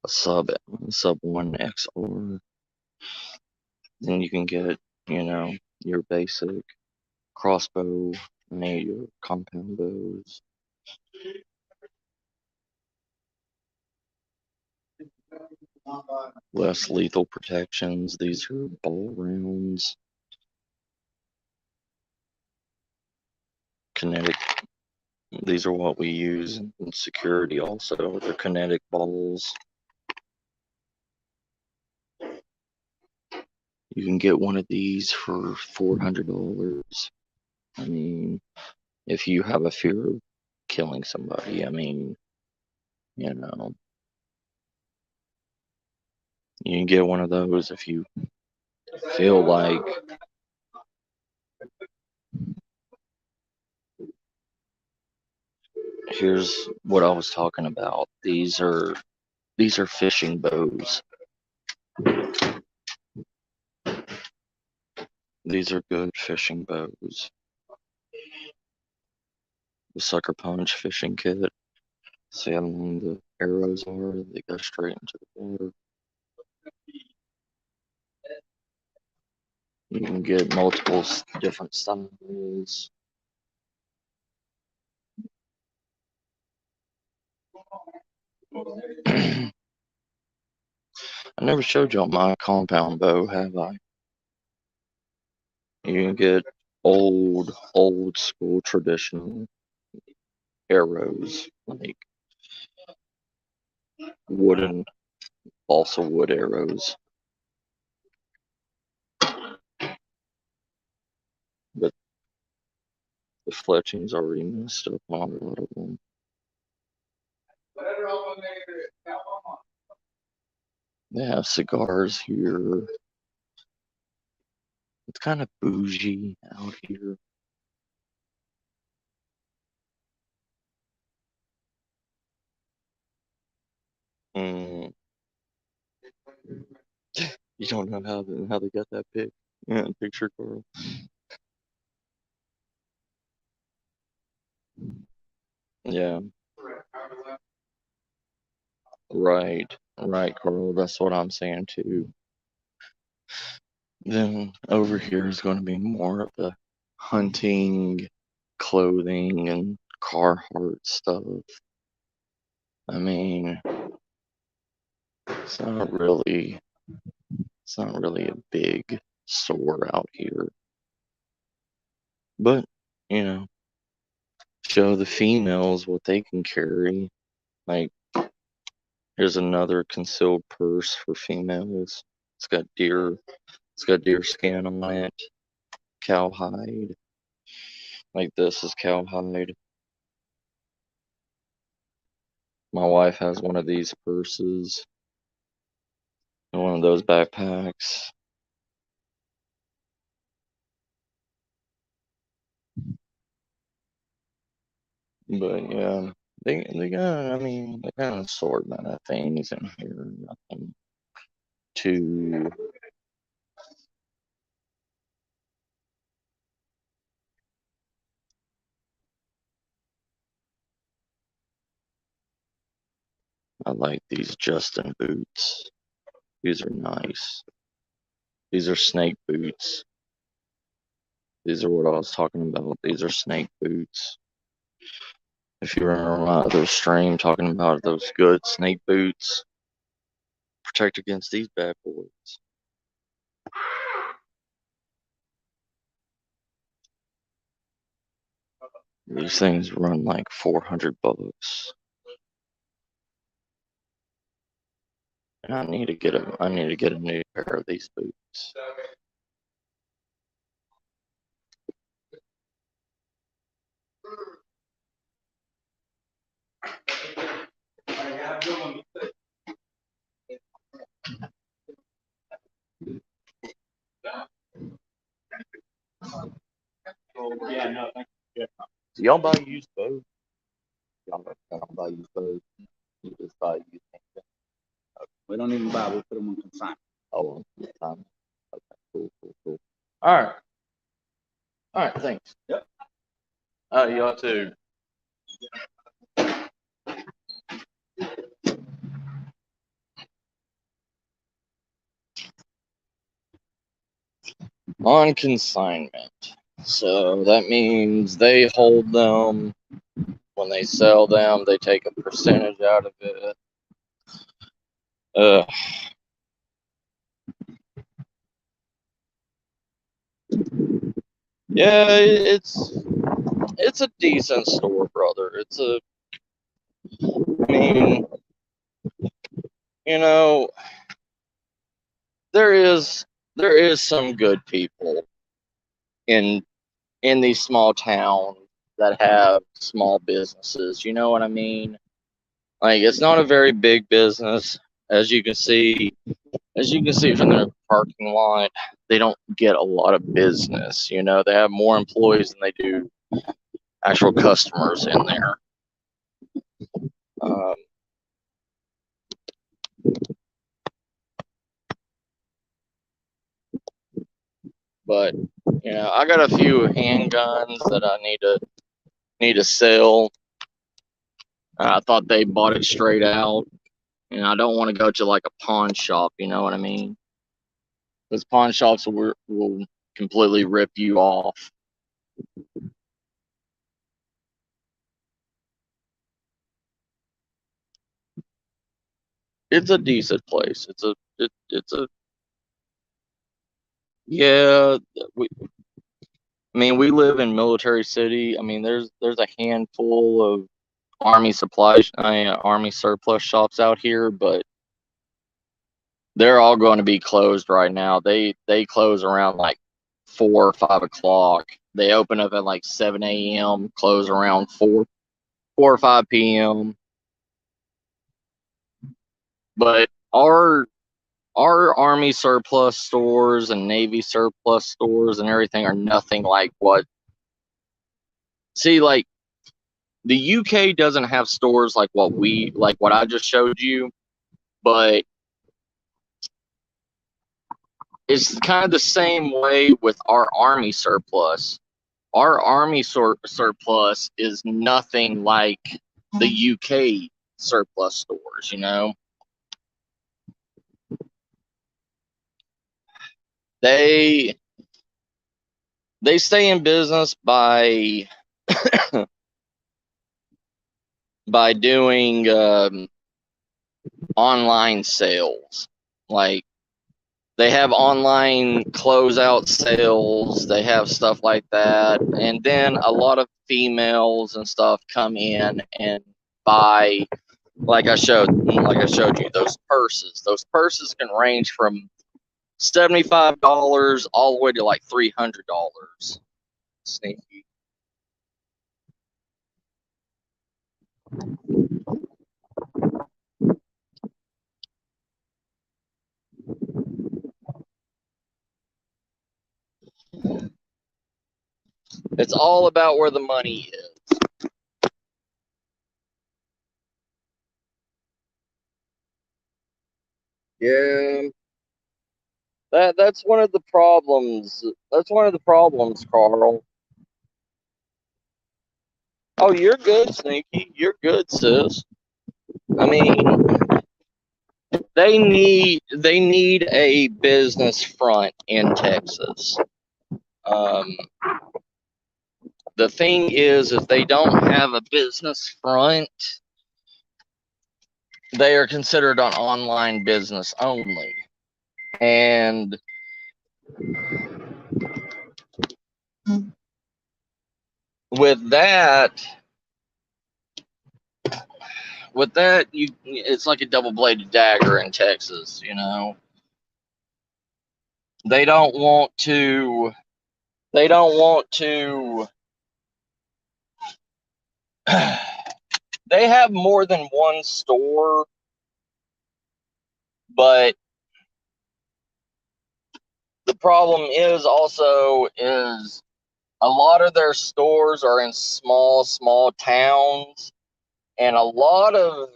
A sub 1 XR. Then you can get, your basic crossbow and your compound bows. Less lethal protections. These are ball rounds. Kinetic. These are what we use in security also. They're kinetic balls. You can get one of these for $400. I mean, if you have a fear of killing somebody, you can get one of those if you feel like. Here's what I was talking about. These are fishing bows. These are good fishing bows. the Sucker Punch fishing kit. See how long the arrows are? They go straight into the water. You can get multiple different styles. I never showed y'all my compound bow, have I? You can get old school traditional arrows, like wooden, balsa wood arrows. But the fletching's already messed up on a lot of them. They have cigars here. It's kind of bougie out here. Mm. You don't know how they got that picture, Carl. Yeah. Right, Carl. That's what I'm saying too. Then over here is going to be more of the hunting, clothing, and Carhartt stuff. I mean, it's not really a big store out here. But, show the females what they can carry. Like, here's another concealed purse for females. It's got deer skin on it, cowhide. Like this is cowhide. My wife has one of these purses and one of those backpacks. But yeah, they got an assortment of things in here. Nothing too. I like these Justin boots. These are nice. These are snake boots. These are what I was talking about. These are snake boots. If you remember my other stream talking about those good snake boots, protect against these bad boys. These things run like $400. And I need to get a new pair of these boots. Yeah, no, thank you. Do y'all buy used bows? Y'all don't buy used bows. You just buy used things. We don't even buy. We put them on consignment. Oh, consignment. Okay, cool. All right, thanks. Yep. Y'all too. On consignment. So that means they hold them. When they sell them, they take a percentage out of it. Yeah, it's a decent store, brother. I mean, there is some good people in these small towns that have small businesses. You know what I mean? Like, it's not a very big business, as you can see. As you can see from their parking lot, they don't get a lot of business. They have more employees than they do actual customers in there. But I got a few handguns that I need to need to sell. I thought they bought it straight out, and I don't want to go to like a pawn shop. You know what I mean? Because pawn shops will completely rip you off. It's a decent place. It's a yeah. We live in Military City. I mean, there's a handful of army supplies, army surplus shops out here, but they're all going to be closed right now. They close around like 4 or 5 o'clock. They open up at like 7 a.m. Close around 4 or 5 p.m. But our army surplus stores and navy surplus stores and everything are nothing like what. See, like the UK doesn't have stores like what I just showed you, but it's kind of the same way with our army surplus. Our army surplus is nothing like the UK surplus stores, you know. They they stay in business by doing online sales. Like they have online closeout sales, they have stuff like that, and then a lot of females and stuff come in and buy, like I showed you, those purses. Those purses can range from $75 all the way to like $300. Sneaky. It's all about where the money is. Yeah, that's one of the problems. That's one of the problems, Carl. Oh, you're good, Sneaky. You're good, sis. I mean, they need a business front in Texas. Um, the thing is, if they don't have a business front, they are considered an online business only. And with that, it's like a double-bladed dagger in Texas. You know, they don't want to. They don't want to. They have more than one store, but the problem is a lot of their stores are in small towns, and a lot of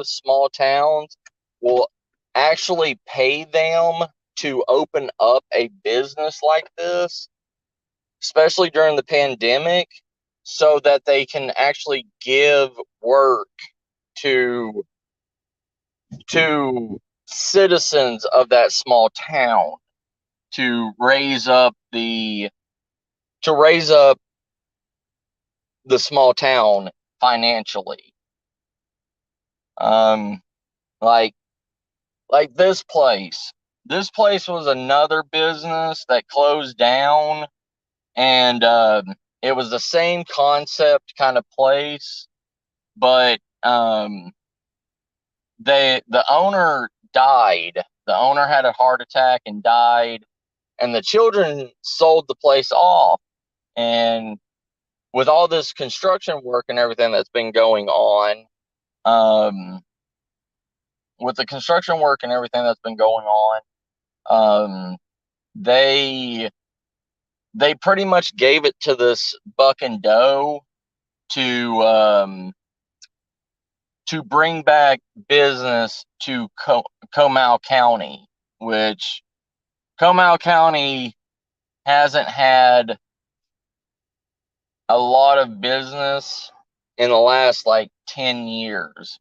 small towns will actually pay them to open up a business like this, especially during the pandemic, so that they can actually give work to citizens of that small town to raise up the small town financially. Um, like this place. This place was another business that closed down, and it was the same concept kind of place, but the owner died. The owner had a heart attack and died, and the children sold the place off. And with all this construction work and everything that's been going on, um, with the construction work and everything that's been going on, they pretty much gave it to this buck and doe to bring back business to Comal County, which Comal County hasn't had a lot of business in the last like 10 years.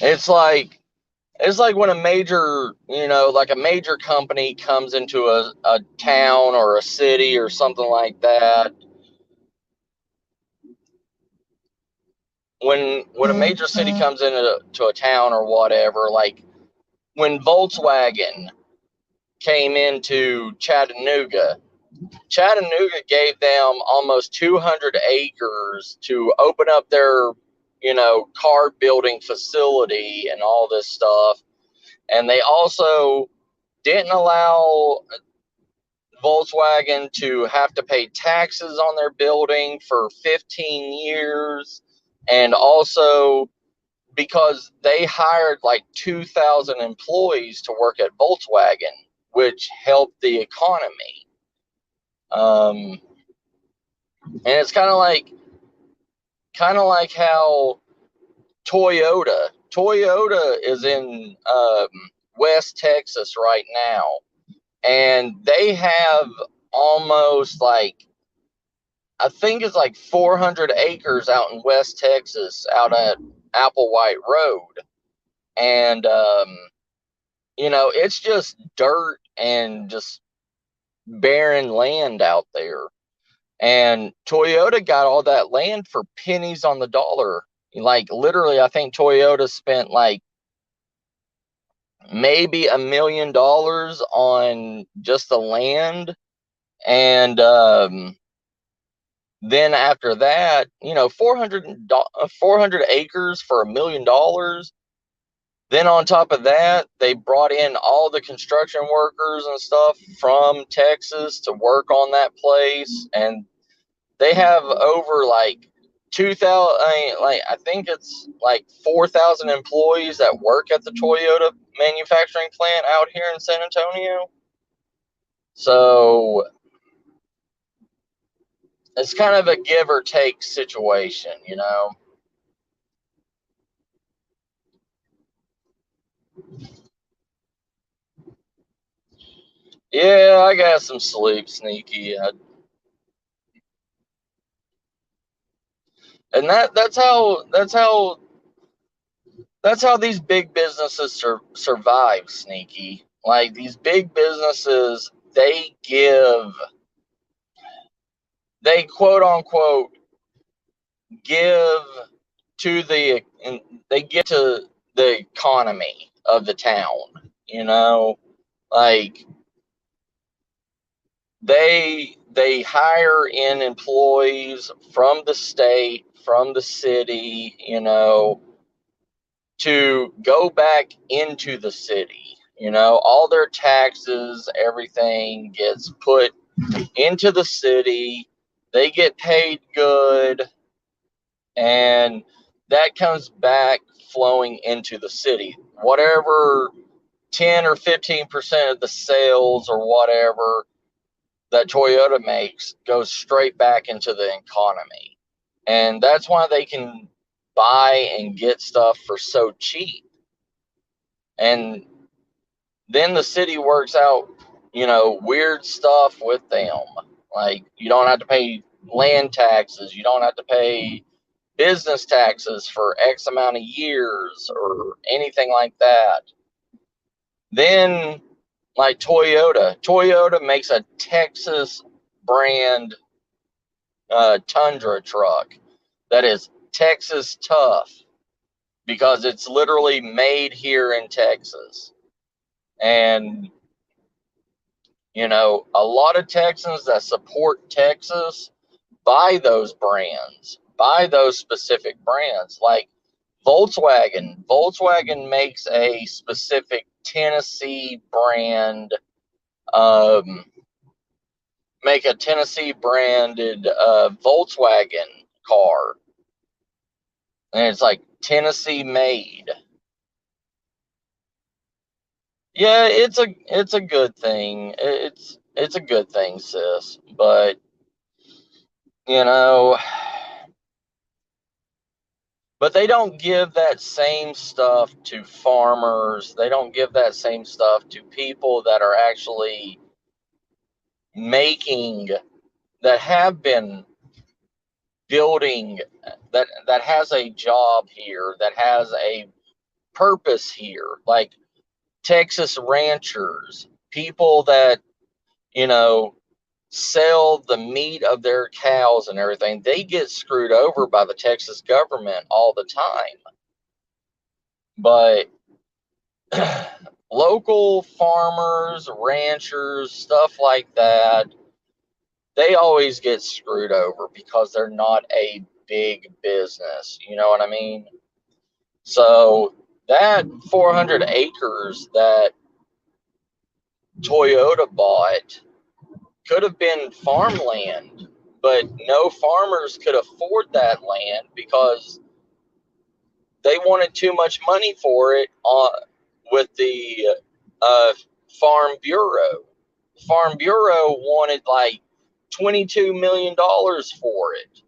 It's like when a major, like a major company comes into a town or a city or something like that. When a major city comes into a town or whatever, like when Volkswagen came into Chattanooga, Chattanooga gave them almost 200 acres to open up their, car building facility and all this stuff. And they also didn't allow Volkswagen to have to pay taxes on their building for 15 years. And also because they hired like 2,000 employees to work at Volkswagen, which helped the economy. And it's kind of like how Toyota is in West Texas right now, and they have almost like, I think it's like 400 acres out in West Texas, out at Applewhite Road, and it's just dirt and just barren land out there. And Toyota got all that land for pennies on the dollar. Like literally, I think Toyota spent like maybe $1 million on just the land. And then after that, 400 acres for $1 million. Then on top of that, they brought in all the construction workers and stuff from Texas to work on that place. And they have over like 2,000, I think it's like 4,000 employees that work at the Toyota manufacturing plant out here in San Antonio. So it's kind of a give or take situation, Yeah, I got some sleep, Sneaky. And that's how these big businesses survive, Sneaky. Like these big businesses, they quote unquote give to the they get to the economy of the town, like they hire in employees from the state, from the city, to go back into the city. All their taxes, everything gets put into the city. They get paid good, and that comes back flowing into the city. Whatever 10 or 15% of the sales or whatever that Toyota makes goes straight back into the economy. And that's why they can buy and get stuff for so cheap. And then the city works out, weird stuff with them. Like you don't have to pay land taxes, you don't have to pay business taxes for X amount of years or anything like that. Then, like Toyota makes a Texas brand Tundra truck that is Texas tough because it's literally made here in Texas. And, a lot of Texans that support Texas buy those brands, buy those specific brands. Like Volkswagen makes a specific Tennessee brand, make a Tennessee branded Volkswagen car, and it's like Tennessee made. Yeah, it's a good thing. It's a good thing, sis. But you know, But they don't give that same stuff to farmers. They don't give that same stuff to people that are actually making, that have been building, that has a job here, that has a purpose here, like Texas ranchers, people that, you know, sell the meat of their cows and everything. They get screwed over by the Texas government all the time. But local farmers, ranchers, stuff like that, they always get screwed over because they're not a big business. You know what I mean? So that 400 acres that Toyota bought could have been farmland, but no farmers could afford that land because they wanted too much money for it with the uh, Farm Bureau. Farm Bureau wanted like $22 million for it.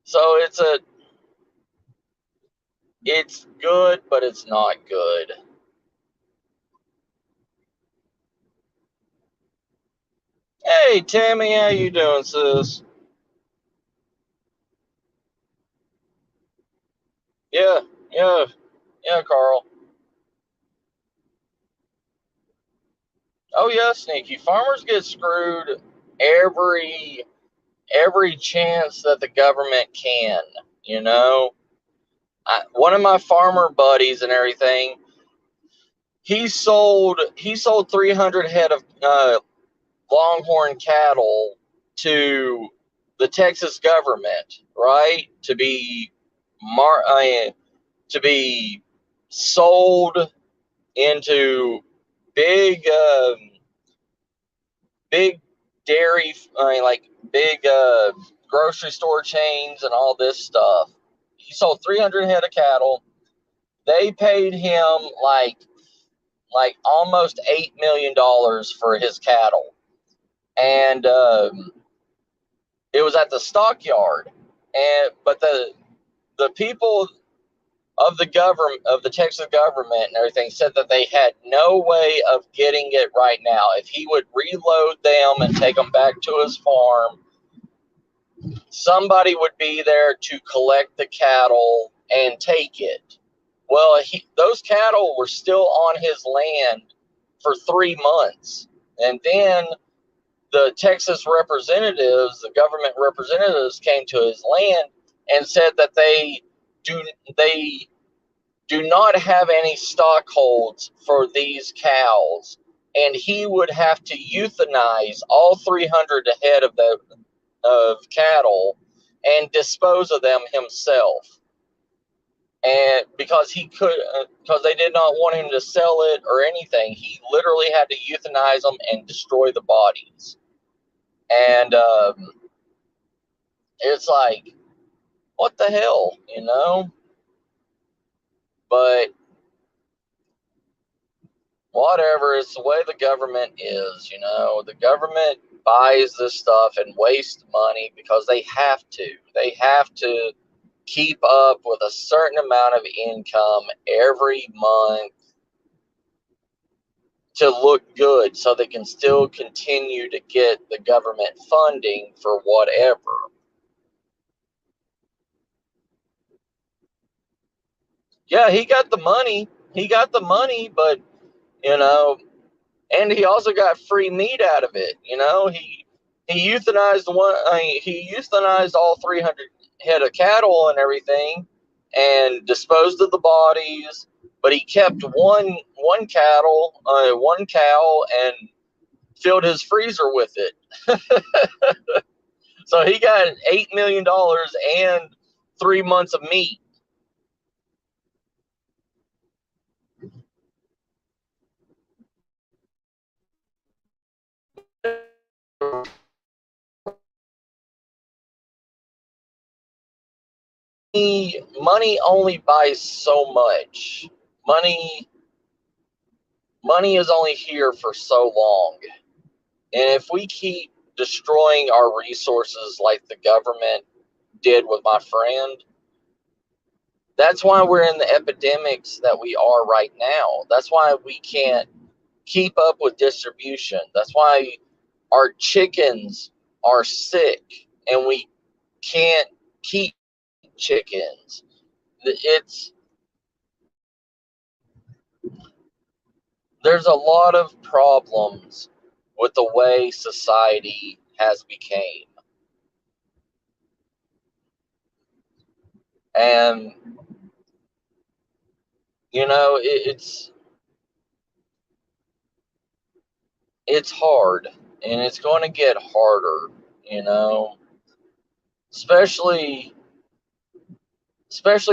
So it's good, but it's not good. Hey Tammy, how you doing, sis? Yeah, yeah, yeah, Carl. Oh yeah, Sneaky. Farmers get screwed every every chance that the government can. You know, one of my farmer buddies and everything, he sold 300 head of longhorn cattle to the Texas government, right? To be sold into big big dairy, like big grocery store chains and all this stuff. He sold 300 head of cattle. They paid him like almost $8 million for his cattle, and it was at the stockyard. And but the people of the government, of the Texas government and everything, said that they had no way of getting it right now. If he would reload them and take them back to his farm, somebody would be there to collect the cattle and take it. Well, those cattle were still on his land for 3 months. And then the Texas representatives, the government representatives, came to his land and said that do they do not have any stock holds for these cows, and he would have to euthanize all 300 head of cattle and dispose of them himself. And because they did not want him to sell it or anything, he literally had to euthanize them and destroy the bodies. And it's like, what the hell, you know? But whatever, it's the way the government is, you know. The government buys this stuff and wastes money because they have to. They have to keep up with a certain amount of income every month to look good so they can still continue to get the government funding for whatever. Yeah, he got the money. He got the money, but you know, and he also got free meat out of it. You know, he euthanized one. I mean, he euthanized all 300 head of cattle and everything, and disposed of the bodies. But he kept one one cow, and filled his freezer with it. So he got $8 million and 3 months of meat. Money only buys so much. Money money is only here for so long. And if we keep destroying our resources like the government did with my friend. That's why we're in the epidemics that we are right now. That's why we can't keep up with distribution. That's why our chickens are sick and we can't keep chickens. There's a lot of problems with the way society has become. And you know, it's hard, and it's going to get harder, you know, especially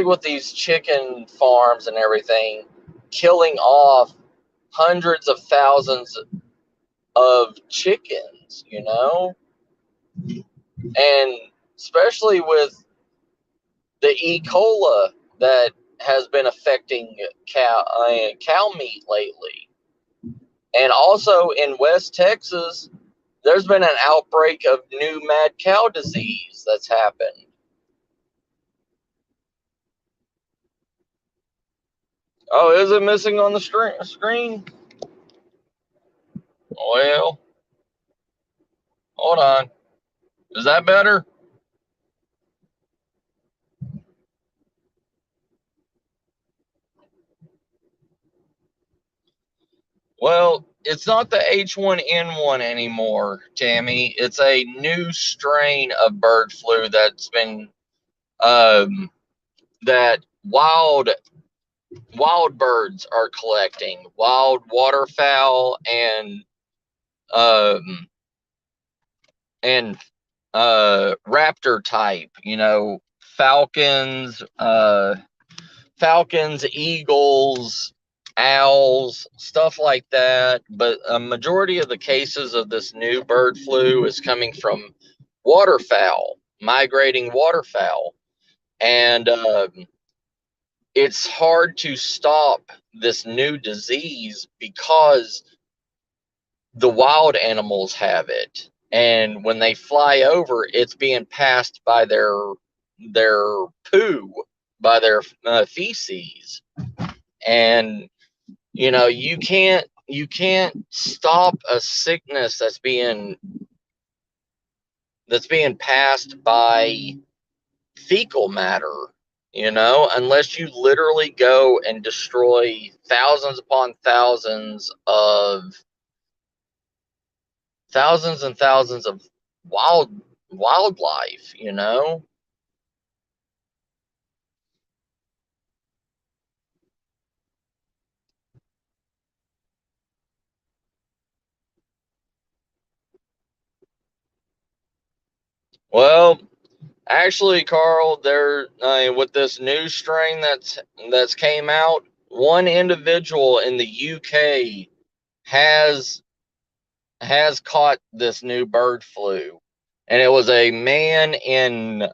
with these chicken farms and everything killing off hundreds of thousands of chickens, you know, and especially with the E. coli that has been affecting cow meat lately. And also in West Texas, there's been an outbreak of new mad cow disease that's happened. Oh, is it missing on the screen? Well, hold on. Is that better? Well, it's not the H1N1 anymore, Tammy. It's a new strain of bird flu that's been that wild birds are collecting, wild waterfowl um, and raptor type, you know, falcons, eagles, owls, stuff like that. But a majority of the cases of this new bird flu is coming from waterfowl, migrating waterfowl. And it's hard to stop this new disease because the wild animals have it. And when they fly over, it's being passed by their poo, by their feces. And you know, you can't stop a sickness that's being passed by fecal matter, you know, unless you literally go and destroy thousands upon thousands and thousands of wildlife, you know. Well, actually, Carl, there with this new strain that's came out, one individual in the UK has caught this new bird flu, and it was a man in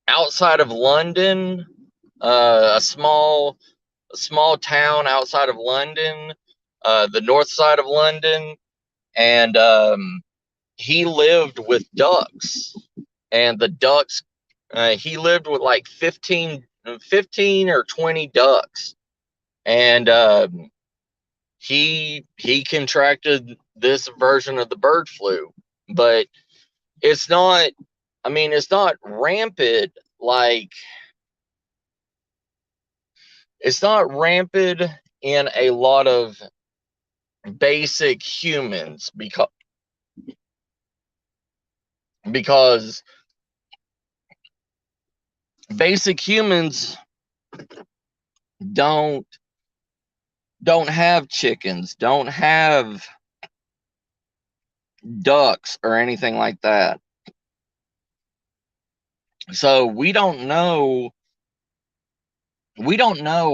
outside of London, a small town outside of London, the north side of London, and he lived with ducks, and the ducks, he lived with like 15 or 20 ducks, and he contracted this version of the bird flu. But it's not, I mean, it's not rampant like, it's not rampant in a lot of basic humans, because basic humans don't have chickens, don't have ducks or anything like that. So we don't know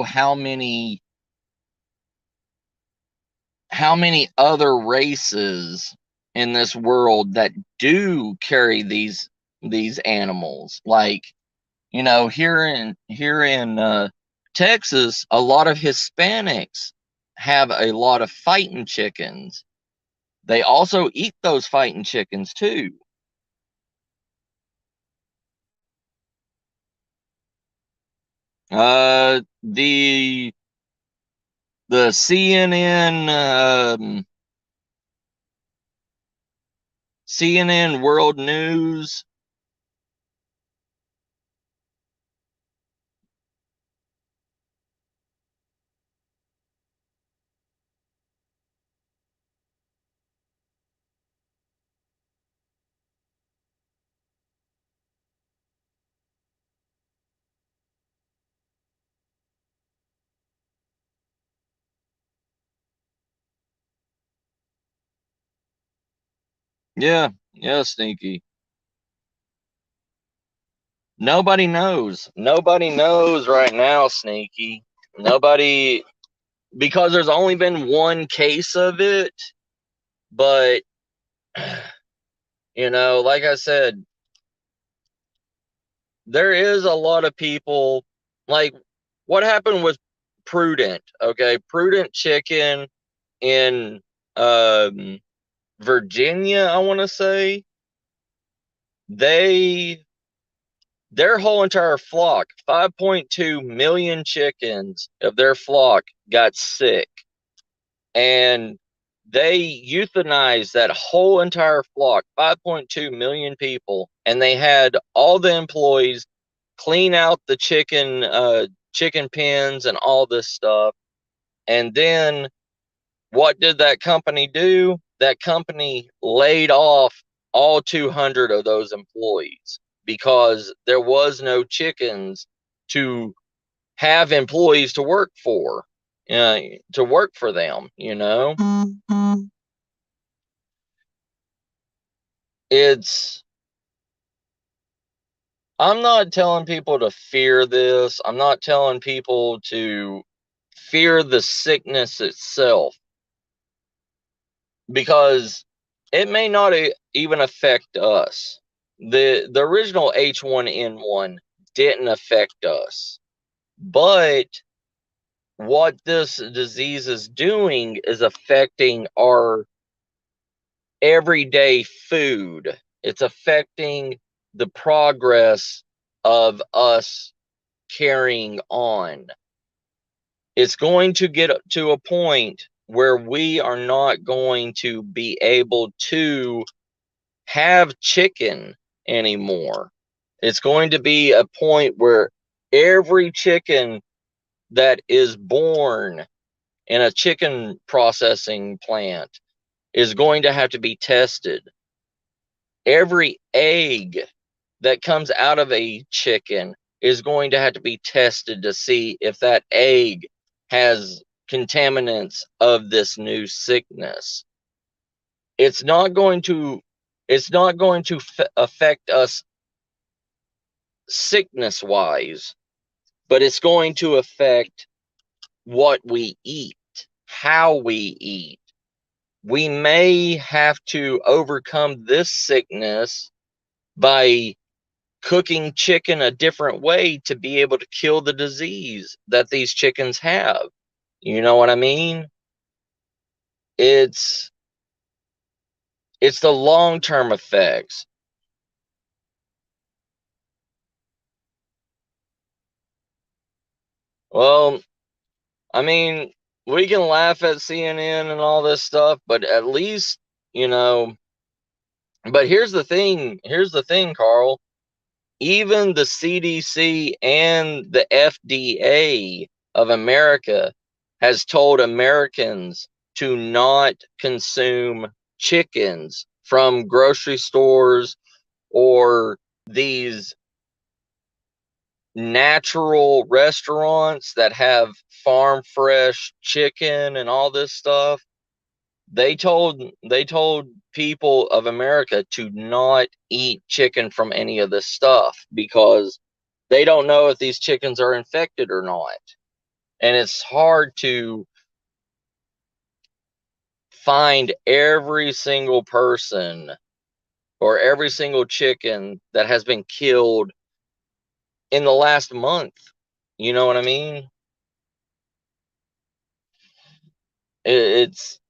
how many other races in this world that do carry these animals. Like, you know, here in Texas, a lot of Hispanics have a lot of fighting chickens, They also eat those fighting chickens too. The CNN CNN World News. Yeah, yeah, Sneaky. Nobody knows. Nobody knows right now, Sneaky. Nobody, because there's only been one case of it, but like I said, there is a lot of people, like what happened with Prudent, okay? Prudent Chicken in um Virginia, I want to say. They their whole entire flock, 5.2 million chickens of their flock got sick, and they euthanized that whole entire flock, 5.2 million people, and they had all the employees clean out the chicken pens and all this stuff. And then what did that company do? That company laid off all 200 of those employees because there was no chickens to have employees to work for, to work for them, It's, I'm not telling people to fear this. I'm not telling people to fear the sickness itself, because it may not even affect us. The original H1N1 didn't affect us, but what this disease is doing is affecting our everyday food. It's affecting the progress of us carrying on. It's going to get to a point where we are not going to be able to have chicken anymore. It's going to be a point where every chicken that is born in a chicken processing plant is going to have to be tested. Every egg that comes out of a chicken is going to have to be tested to see if that egg has contaminants of this new sickness. It's not going to affect us sickness wise, but it's going to affect what we eat, how we eat. We may have to overcome this sickness by cooking chicken a different way to be able to kill the disease that these chickens have. You know what I mean? It's the long-term effects. Well, I mean, we can laugh at CNN and all this stuff, but at least, you know, but here's the thing, Carl. Even the CDC and the FDA of America has told Americans to not consume chickens from grocery stores or these natural restaurants that have farm fresh chicken and all this stuff. They told people of America to not eat chicken from any of this stuff because they don't know if these chickens are infected or not. And it's hard to find every single person or every single chicken that has been killed in the last month. You know what I mean? It's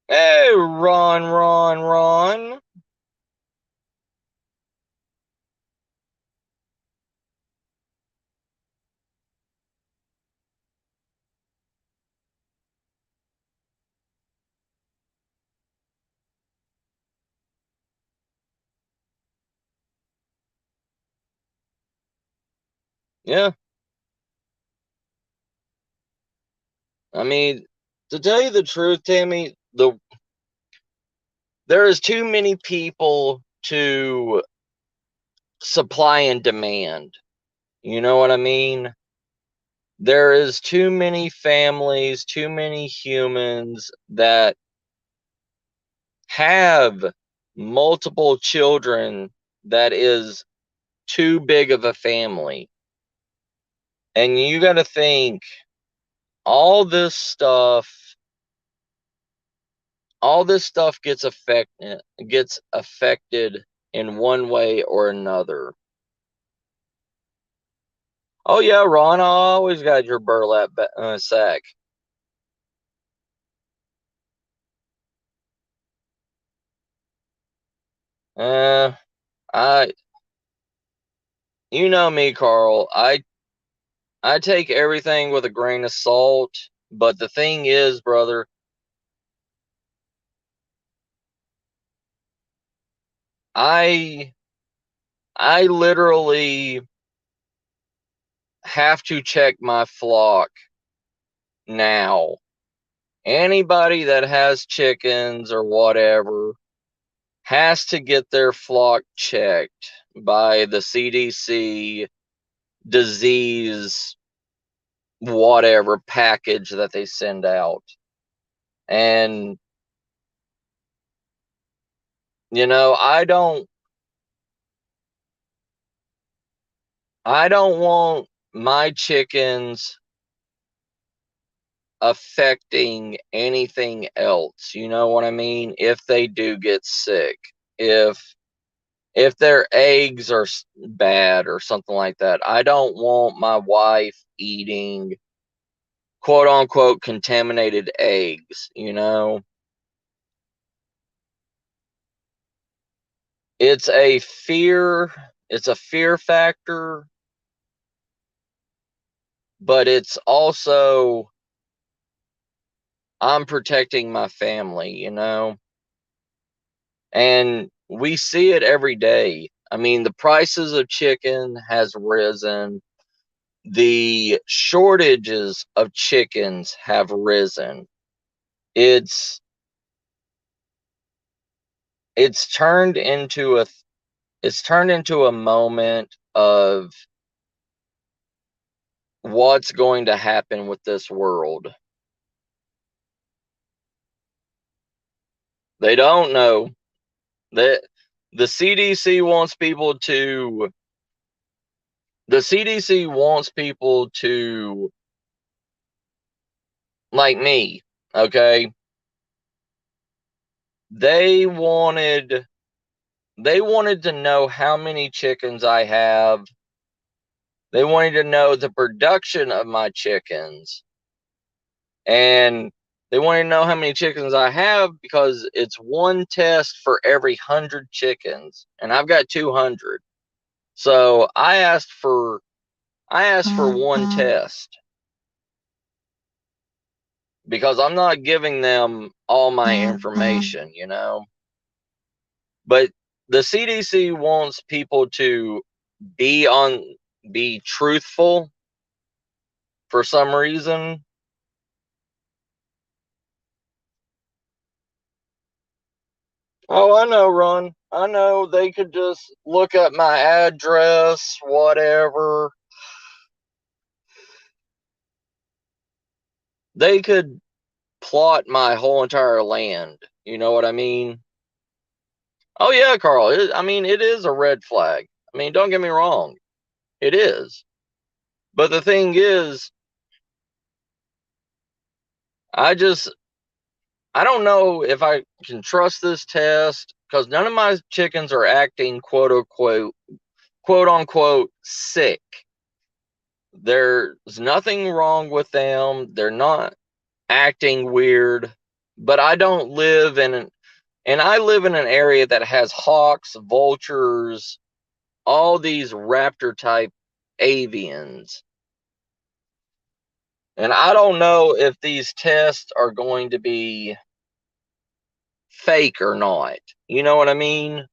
Hey, Ron. Yeah, I mean, to tell you the truth, Tammy, there is too many people to supply and demand. You know what I mean? There is too many families, too many humans that have multiple children that is too big of a family. And you got to think all this stuff gets affected in one way or another. Oh yeah, Ron, I always got your burlap sack. Uh, I, you know me, Carl. I take everything with a grain of salt. But the thing is, brother, I I literally have to check my flock now. Anybody that has chickens or whatever has to get their flock checked by the CDC disease whatever package that they send out. And I don't want my chickens affecting anything else. You know what I mean? If they do get sick, if if their eggs are bad or something like that, I don't want my wife eating quote unquote contaminated eggs, It's a fear factor, but it's also I'm protecting my family. And we see it every day. I mean, the prices of chicken has risen. The shortages of chickens have risen. It's it's turned into a moment of what's going to happen with this world. They don't know that the CDC wants people to the CDC wants people to like me, okay? They wanted they wanted to know how many chickens I have. They wanted to know the production of my chickens. And they wanted to know how many chickens I have because it's one test for every 100 chickens, and I've got 200. So I asked for one test because I'm not giving them all my information. But the CDC wants people to be truthful for some reason. Oh, I know, Ron. I know they could just look up my address, whatever. They could plot my whole entire land. You know what I mean? Oh yeah, Carl. I mean, it is a red flag. I mean, don't get me wrong. It is. But the thing is, I just I don't know if I can trust this test because none of my chickens are acting quote unquote sick. There's nothing wrong with them. They're not acting weird. but I don't live in and I live in an area that has hawks, vultures, all these raptor type avians. And I don't know if these tests are going to be fake or not. You know what I mean?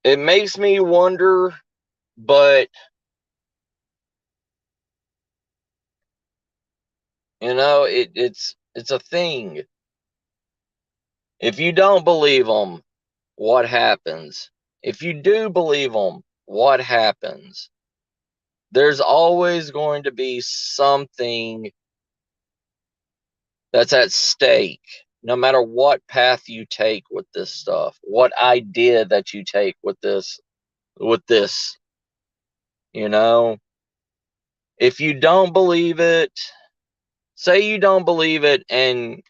It makes me wonder, but it's a thing. If you don't believe them, what happens? If you do believe them, what happens? There's always going to be something that's at stake, no matter what path you take with this stuff, what idea that you take with this, you know. If you don't believe it, say you don't believe it and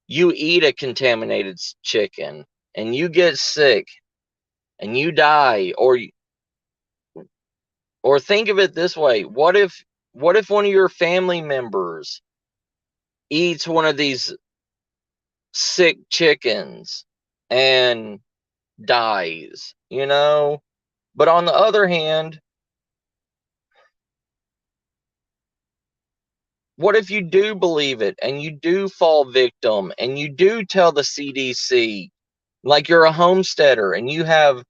you eat a contaminated chicken and you get sick and you die, or think of it this way, what if one of your family members eats one of these sick chickens and dies, you know? But on the other hand, what if you do believe it and you do fall victim and you do tell the CDC, like you're a homesteader and you have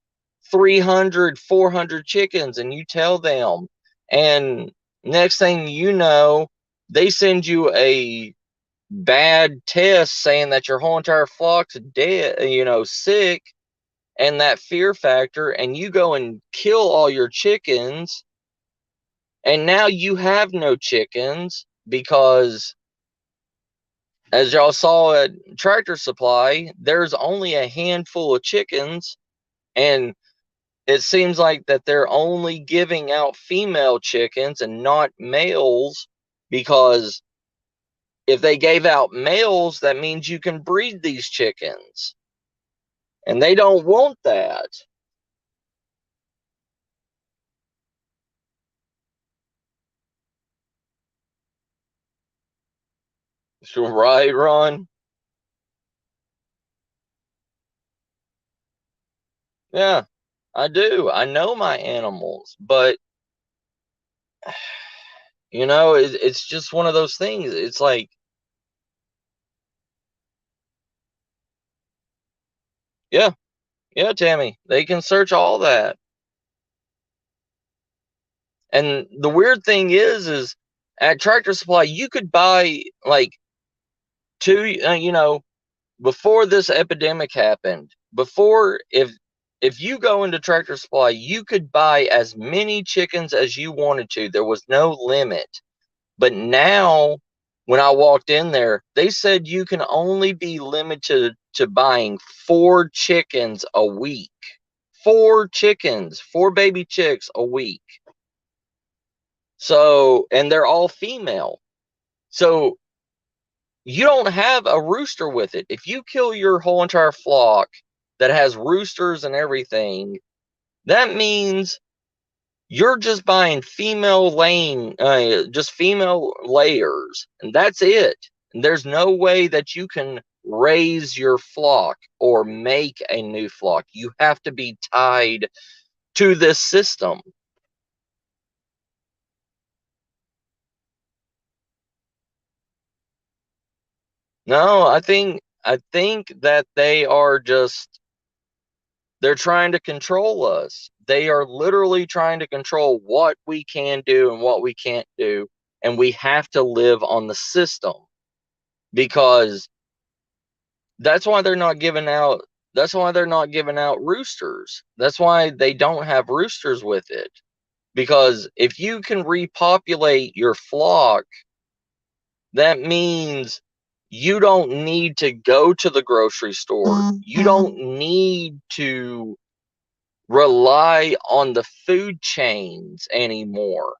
300, 400 chickens and you tell them, and next thing you know, they send you a bad test saying that your whole entire flock's dead, sick, and that fear factor, and you go and kill all your chickens, and now you have no chickens because, as y'all saw at Tractor Supply, there's only a handful of chickens, and it seems like that they're only giving out female chickens and not males, because if they gave out males, that means you can breed these chickens, and they don't want that. So, right, Ron? Yeah, I do. I know my animals, but it's just one of those things. It's like, yeah, yeah, Tammy, they can search all that. And the weird thing is at Tractor Supply, you could buy like two, before this epidemic happened, before, if you go into Tractor Supply, you could buy as many chickens as you wanted to. There was no limit. But now, when I walked in there, they said you can only be limited to buying 4 chickens a week. 4 chickens, 4 baby chicks a week. So, and they're all female. So you don't have a rooster with it. If you kill your whole entire flock that has roosters and everything, that means you're just buying just female layers, and that's it. And there's no way that you can raise your flock or make a new flock. You have to be tied to this system. No, I think that they're trying to control us. They are literally trying to control what we can do and what we can't do, and we have to live on the system, because that's why they're not giving out roosters. That's why they don't have roosters with it, because if you can repopulate your flock, that means you don't need to go to the grocery store. You don't need to rely on the food chains anymore.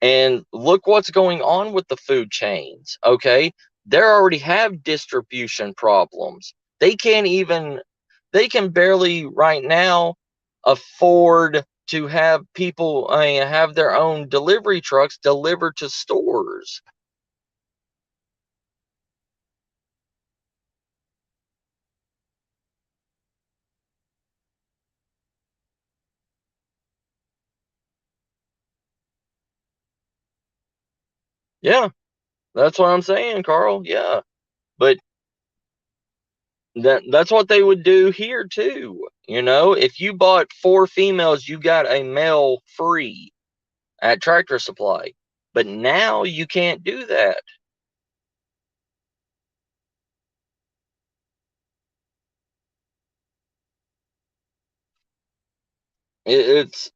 And look what's going on with the food chains, okay? They already have distribution problems. They can barely right now afford to have people, have their own delivery trucks delivered to stores. Yeah, that's what I'm saying, Carl. Yeah, but that's what they would do here too. You know, if you bought 4 females, you got a male free at Tractor Supply. But now you can't do that. It's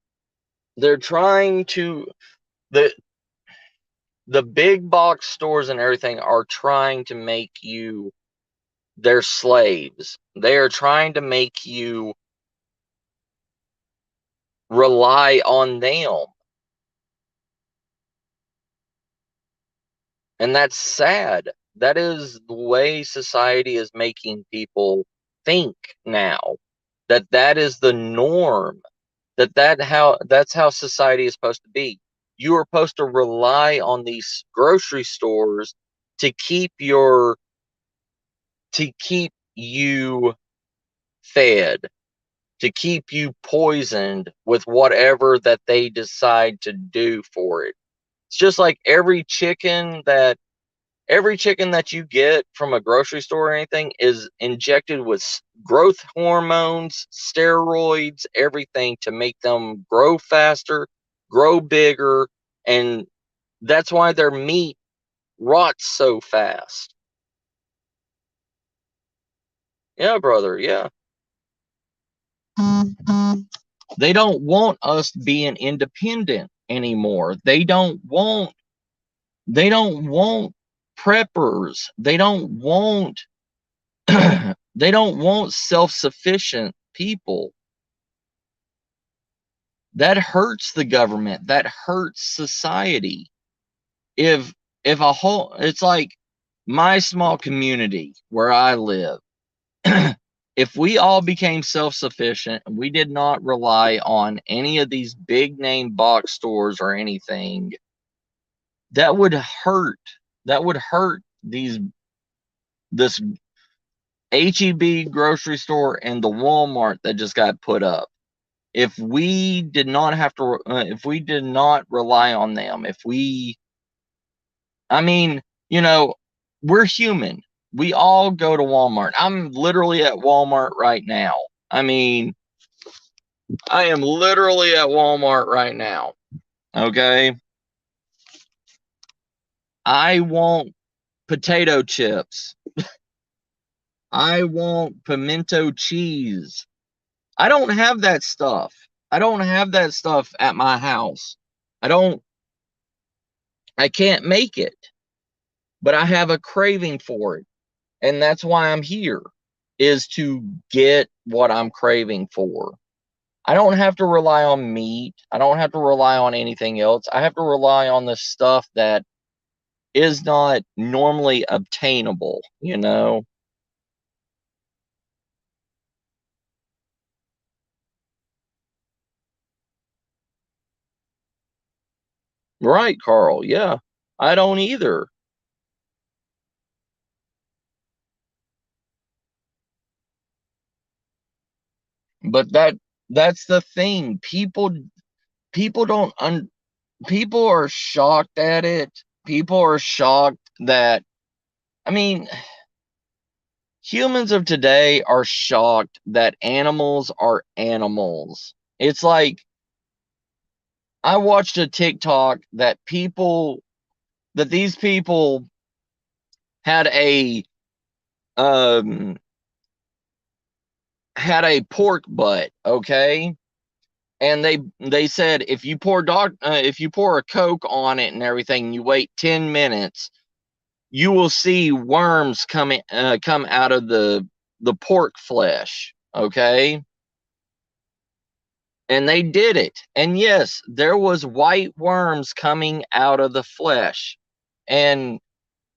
they're trying to the the big box stores and everything are trying to make you their slaves. They are trying to make you rely on them. And that's sad. That is the way society is making people think now. That is the norm. That's how society is supposed to be. You are supposed to rely on these grocery stores to keep you fed, to keep you poisoned with whatever that they decide to do for it. It's just like every chicken that you get from a grocery store or anything is injected with growth hormones, steroids, everything to make them grow faster, grow bigger, and that's why their meat rots so fast. Yeah, brother, yeah. They don't want us being independent anymore. They don't want preppers. They don't want self-sufficient people. That hurts the government. That hurts society. If it's like my small community where I live. If we all became self-sufficient, we did not rely on any of these big name box stores or anything, that would hurt. That would hurt this HEB grocery store and the Walmart that just got put up. If we did not if we did not rely on them, I mean, you know, we're human. We all go to Walmart. I'm literally at Walmart right now. I mean, I am literally at Walmart right now. Okay. I want potato chips. I want pimento cheese. I don't have that stuff. I don't have that stuff at my house. I don't, I can't make it, but I have a craving for it. And that's why I'm here, is to get what I'm craving for. I don't have to rely on meat. I don't have to rely on anything else. I have to rely on the stuff that is not normally obtainable, you know? Right, Carl. Yeah. I don't either. But that's the thing. People don't un, people are shocked at it. People are shocked that, I mean, humans of today are shocked that animals are animals. It's like I watched a TikTok that these people had um a pork butt, okay? And they said if you pour a Coke on it and everything, and you wait 10 minutes, you will see worms come out of the pork flesh, okay? And they did it. And yes, there was white worms coming out of the flesh. And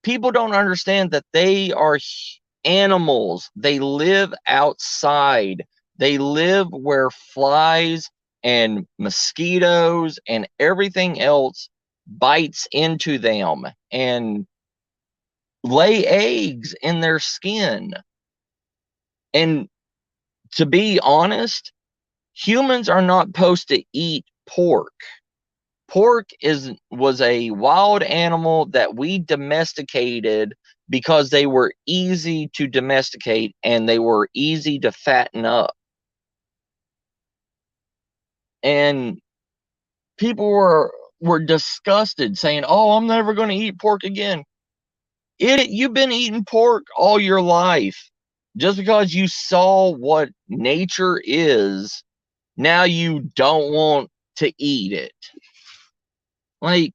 people don't understand that they are animals. They live outside. They live where flies and mosquitoes and everything else bites into them and lay eggs in their skin. And to be honest, humans are not supposed to eat pork. Pork was a wild animal that we domesticated because they were easy to domesticate and they were easy to fatten up. And people were disgusted, saying, "Oh, I'm never going to eat pork again." Idiot, you've been eating pork all your life. Just because you saw what nature is, now you don't want to eat it. Like,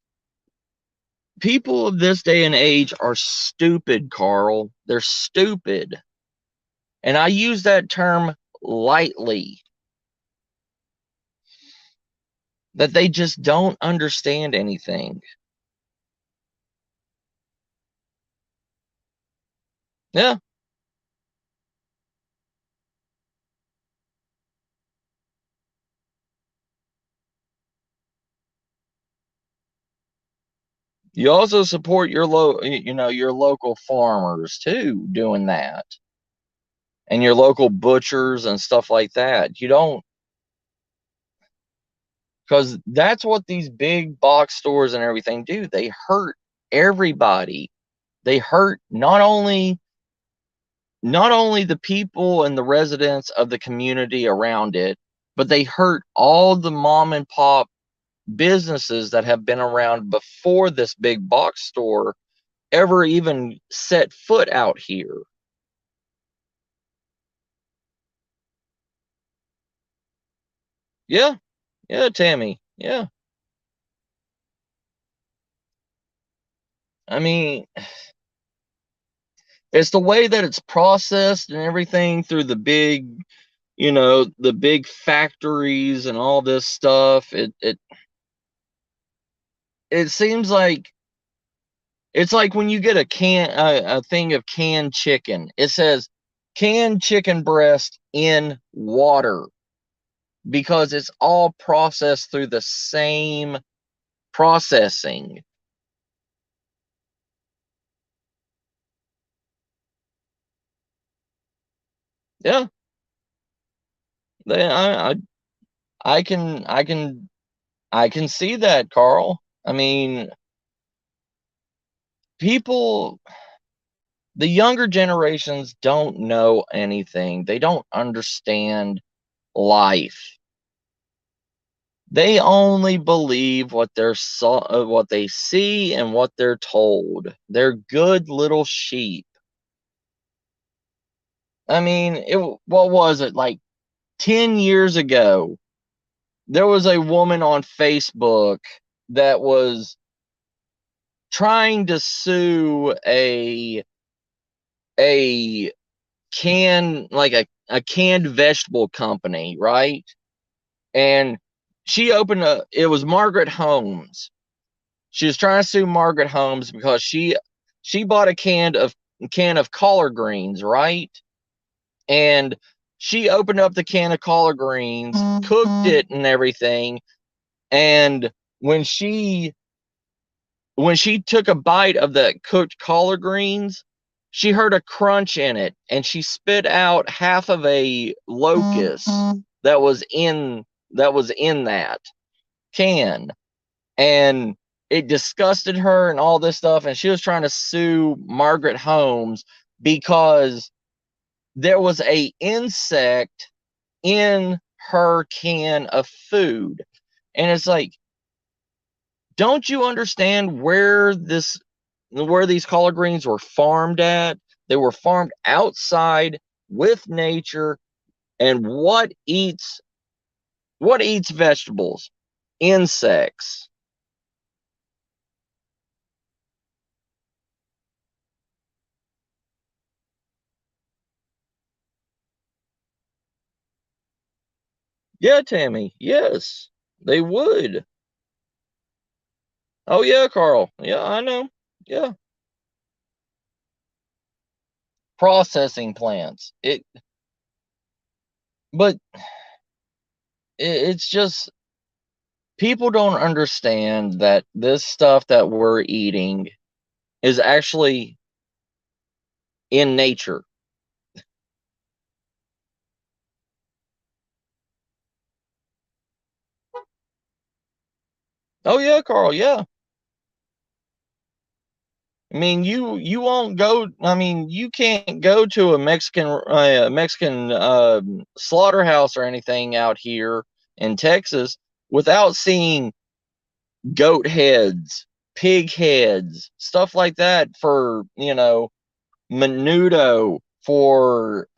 people of this day and age are stupid, Carl. They're stupid. And I use that term lightly. That they just don't understand anything. Yeah. You also support your your local farmers too doing that. And your local butchers and stuff like that. You don't, because that's what these big box stores and everything do. They hurt everybody. They hurt not only the people and the residents of the community around it, but they hurt all the mom and pop businesses that have been around before this big box store ever even set foot out here. Yeah, yeah, Tammy. Yeah. I mean, it's the way that it's processed and everything through the big factories and all this stuff. It seems like it's like when you get a thing of canned chicken. It says canned chicken breast in water because it's all processed through the same processing. Yeah, they, I can I can I can see that, Carl. I mean, people, the younger generations don't know anything. They don't understand life. They only believe what they see and what they're told. They're good little sheep. I mean, what was it, like 10 years ago? There was a woman on Facebook that was trying to sue a a canned vegetable company, right? And it was Margaret Holmes. She was trying to sue Margaret Holmes because she bought a can of collard greens, right? And she opened up the can of collard greens, cooked it and everything, and when she when she took a bite of the cooked collard greens, she heard a crunch in it and she spit out half of a locust that was in that can, and it disgusted her and all this stuff, and she was trying to sue Margaret Holmes because there was a insect in her can of food. And it's like, don't you understand where these collard greens were farmed at? They were farmed outside with nature. And what eats vegetables? Insects. Yeah, Tammy. Yes, they would. Oh yeah, Carl. Yeah, I know. Yeah. Processing plants. But it's just people don't understand that this stuff that we're eating is actually in nature. Oh yeah, Carl. Yeah. I mean, you won't go. I mean, you can't go to a Mexican slaughterhouse or anything out here in Texas without seeing goat heads, pig heads, stuff like that for menudo for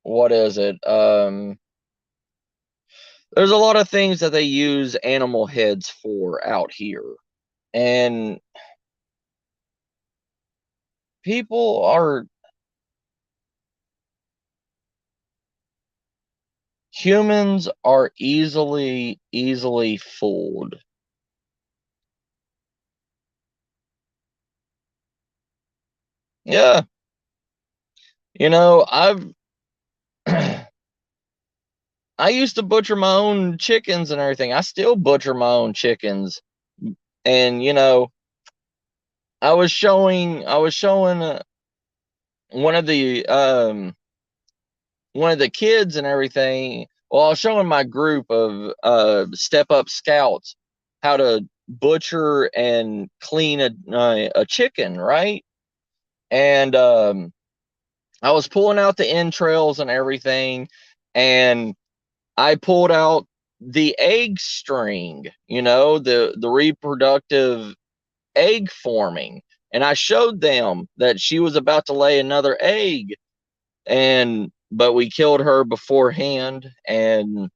what is it? There's a lot of things that they use animal heads for out here, and people are humans are easily fooled. Yeah, I've I used to butcher my own chickens and everything. I still butcher my own chickens, and I was showing one of the one of the kids and everything. Well, I was showing my group of step up scouts how to butcher and clean a chicken, right? And I was pulling out the entrails and everything, and I pulled out the egg string, the reproductive egg forming, and I showed them that she was about to lay another egg, and but we killed her beforehand, and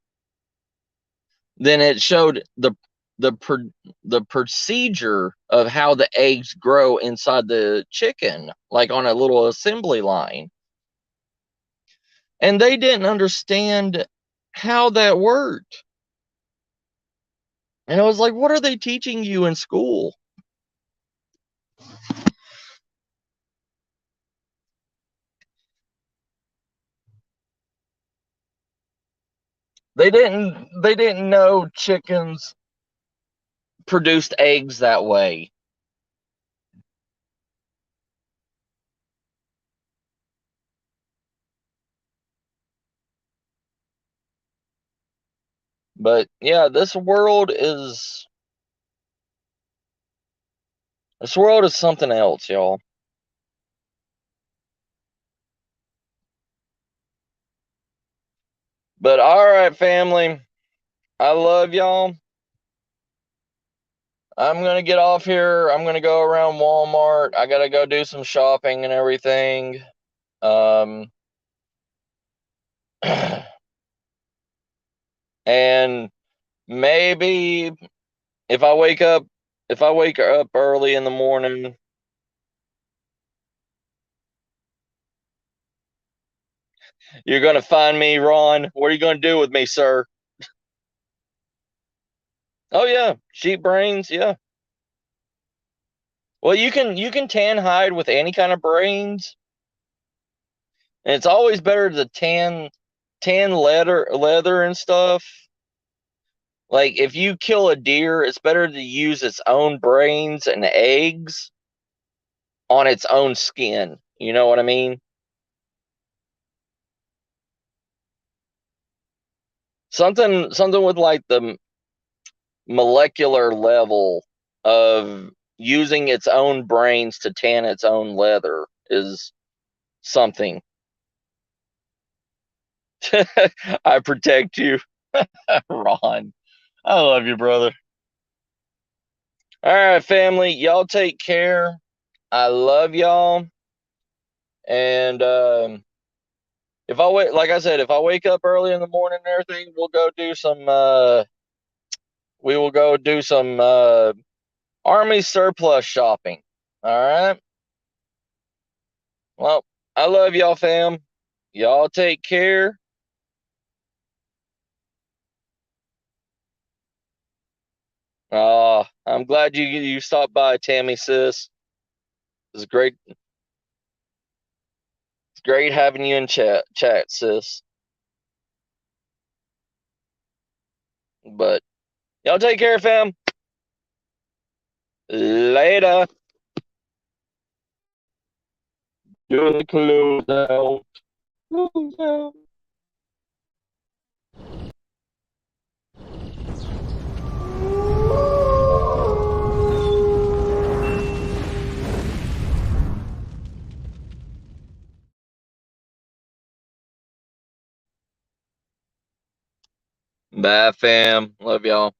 then it showed the the procedure of how the eggs grow inside the chicken, like on a little assembly line, and they didn't understand how that worked. And I was like, what are they teaching you in school? They didn't know chickens produced eggs that way. But yeah, this world is something else, y'all. But all right, family. I love y'all. I'm gonna get off here. I'm gonna go around Walmart. I gotta go do some shopping and everything. Um, and maybe if I wake up, if I wake up early in the morning, you're gonna find me, Ron. What are you gonna do with me, sir? Oh yeah, sheep brains. Yeah. Well, you can tan hide with any kind of brains, and it's always better to tan leather and stuff. Like if you kill a deer, it's better to use its own brains and eggs on its own skin. You know what I mean? Something with like the molecular level of using its own brains to tan its own leather is something. I protect you, Ron. I love you, brother. All right, family. Y'all take care. I love y'all. And if I wait, like I said, if I wake up early in the morning and everything, we will go do some army surplus shopping. All right. Well, I love y'all, fam. Y'all take care. I'm glad you stopped by, Tammy, sis. It's great. It's great having you in chat, sis. But y'all take care, fam. Later. Doing the close out. Close out. Bye, fam. Love y'all.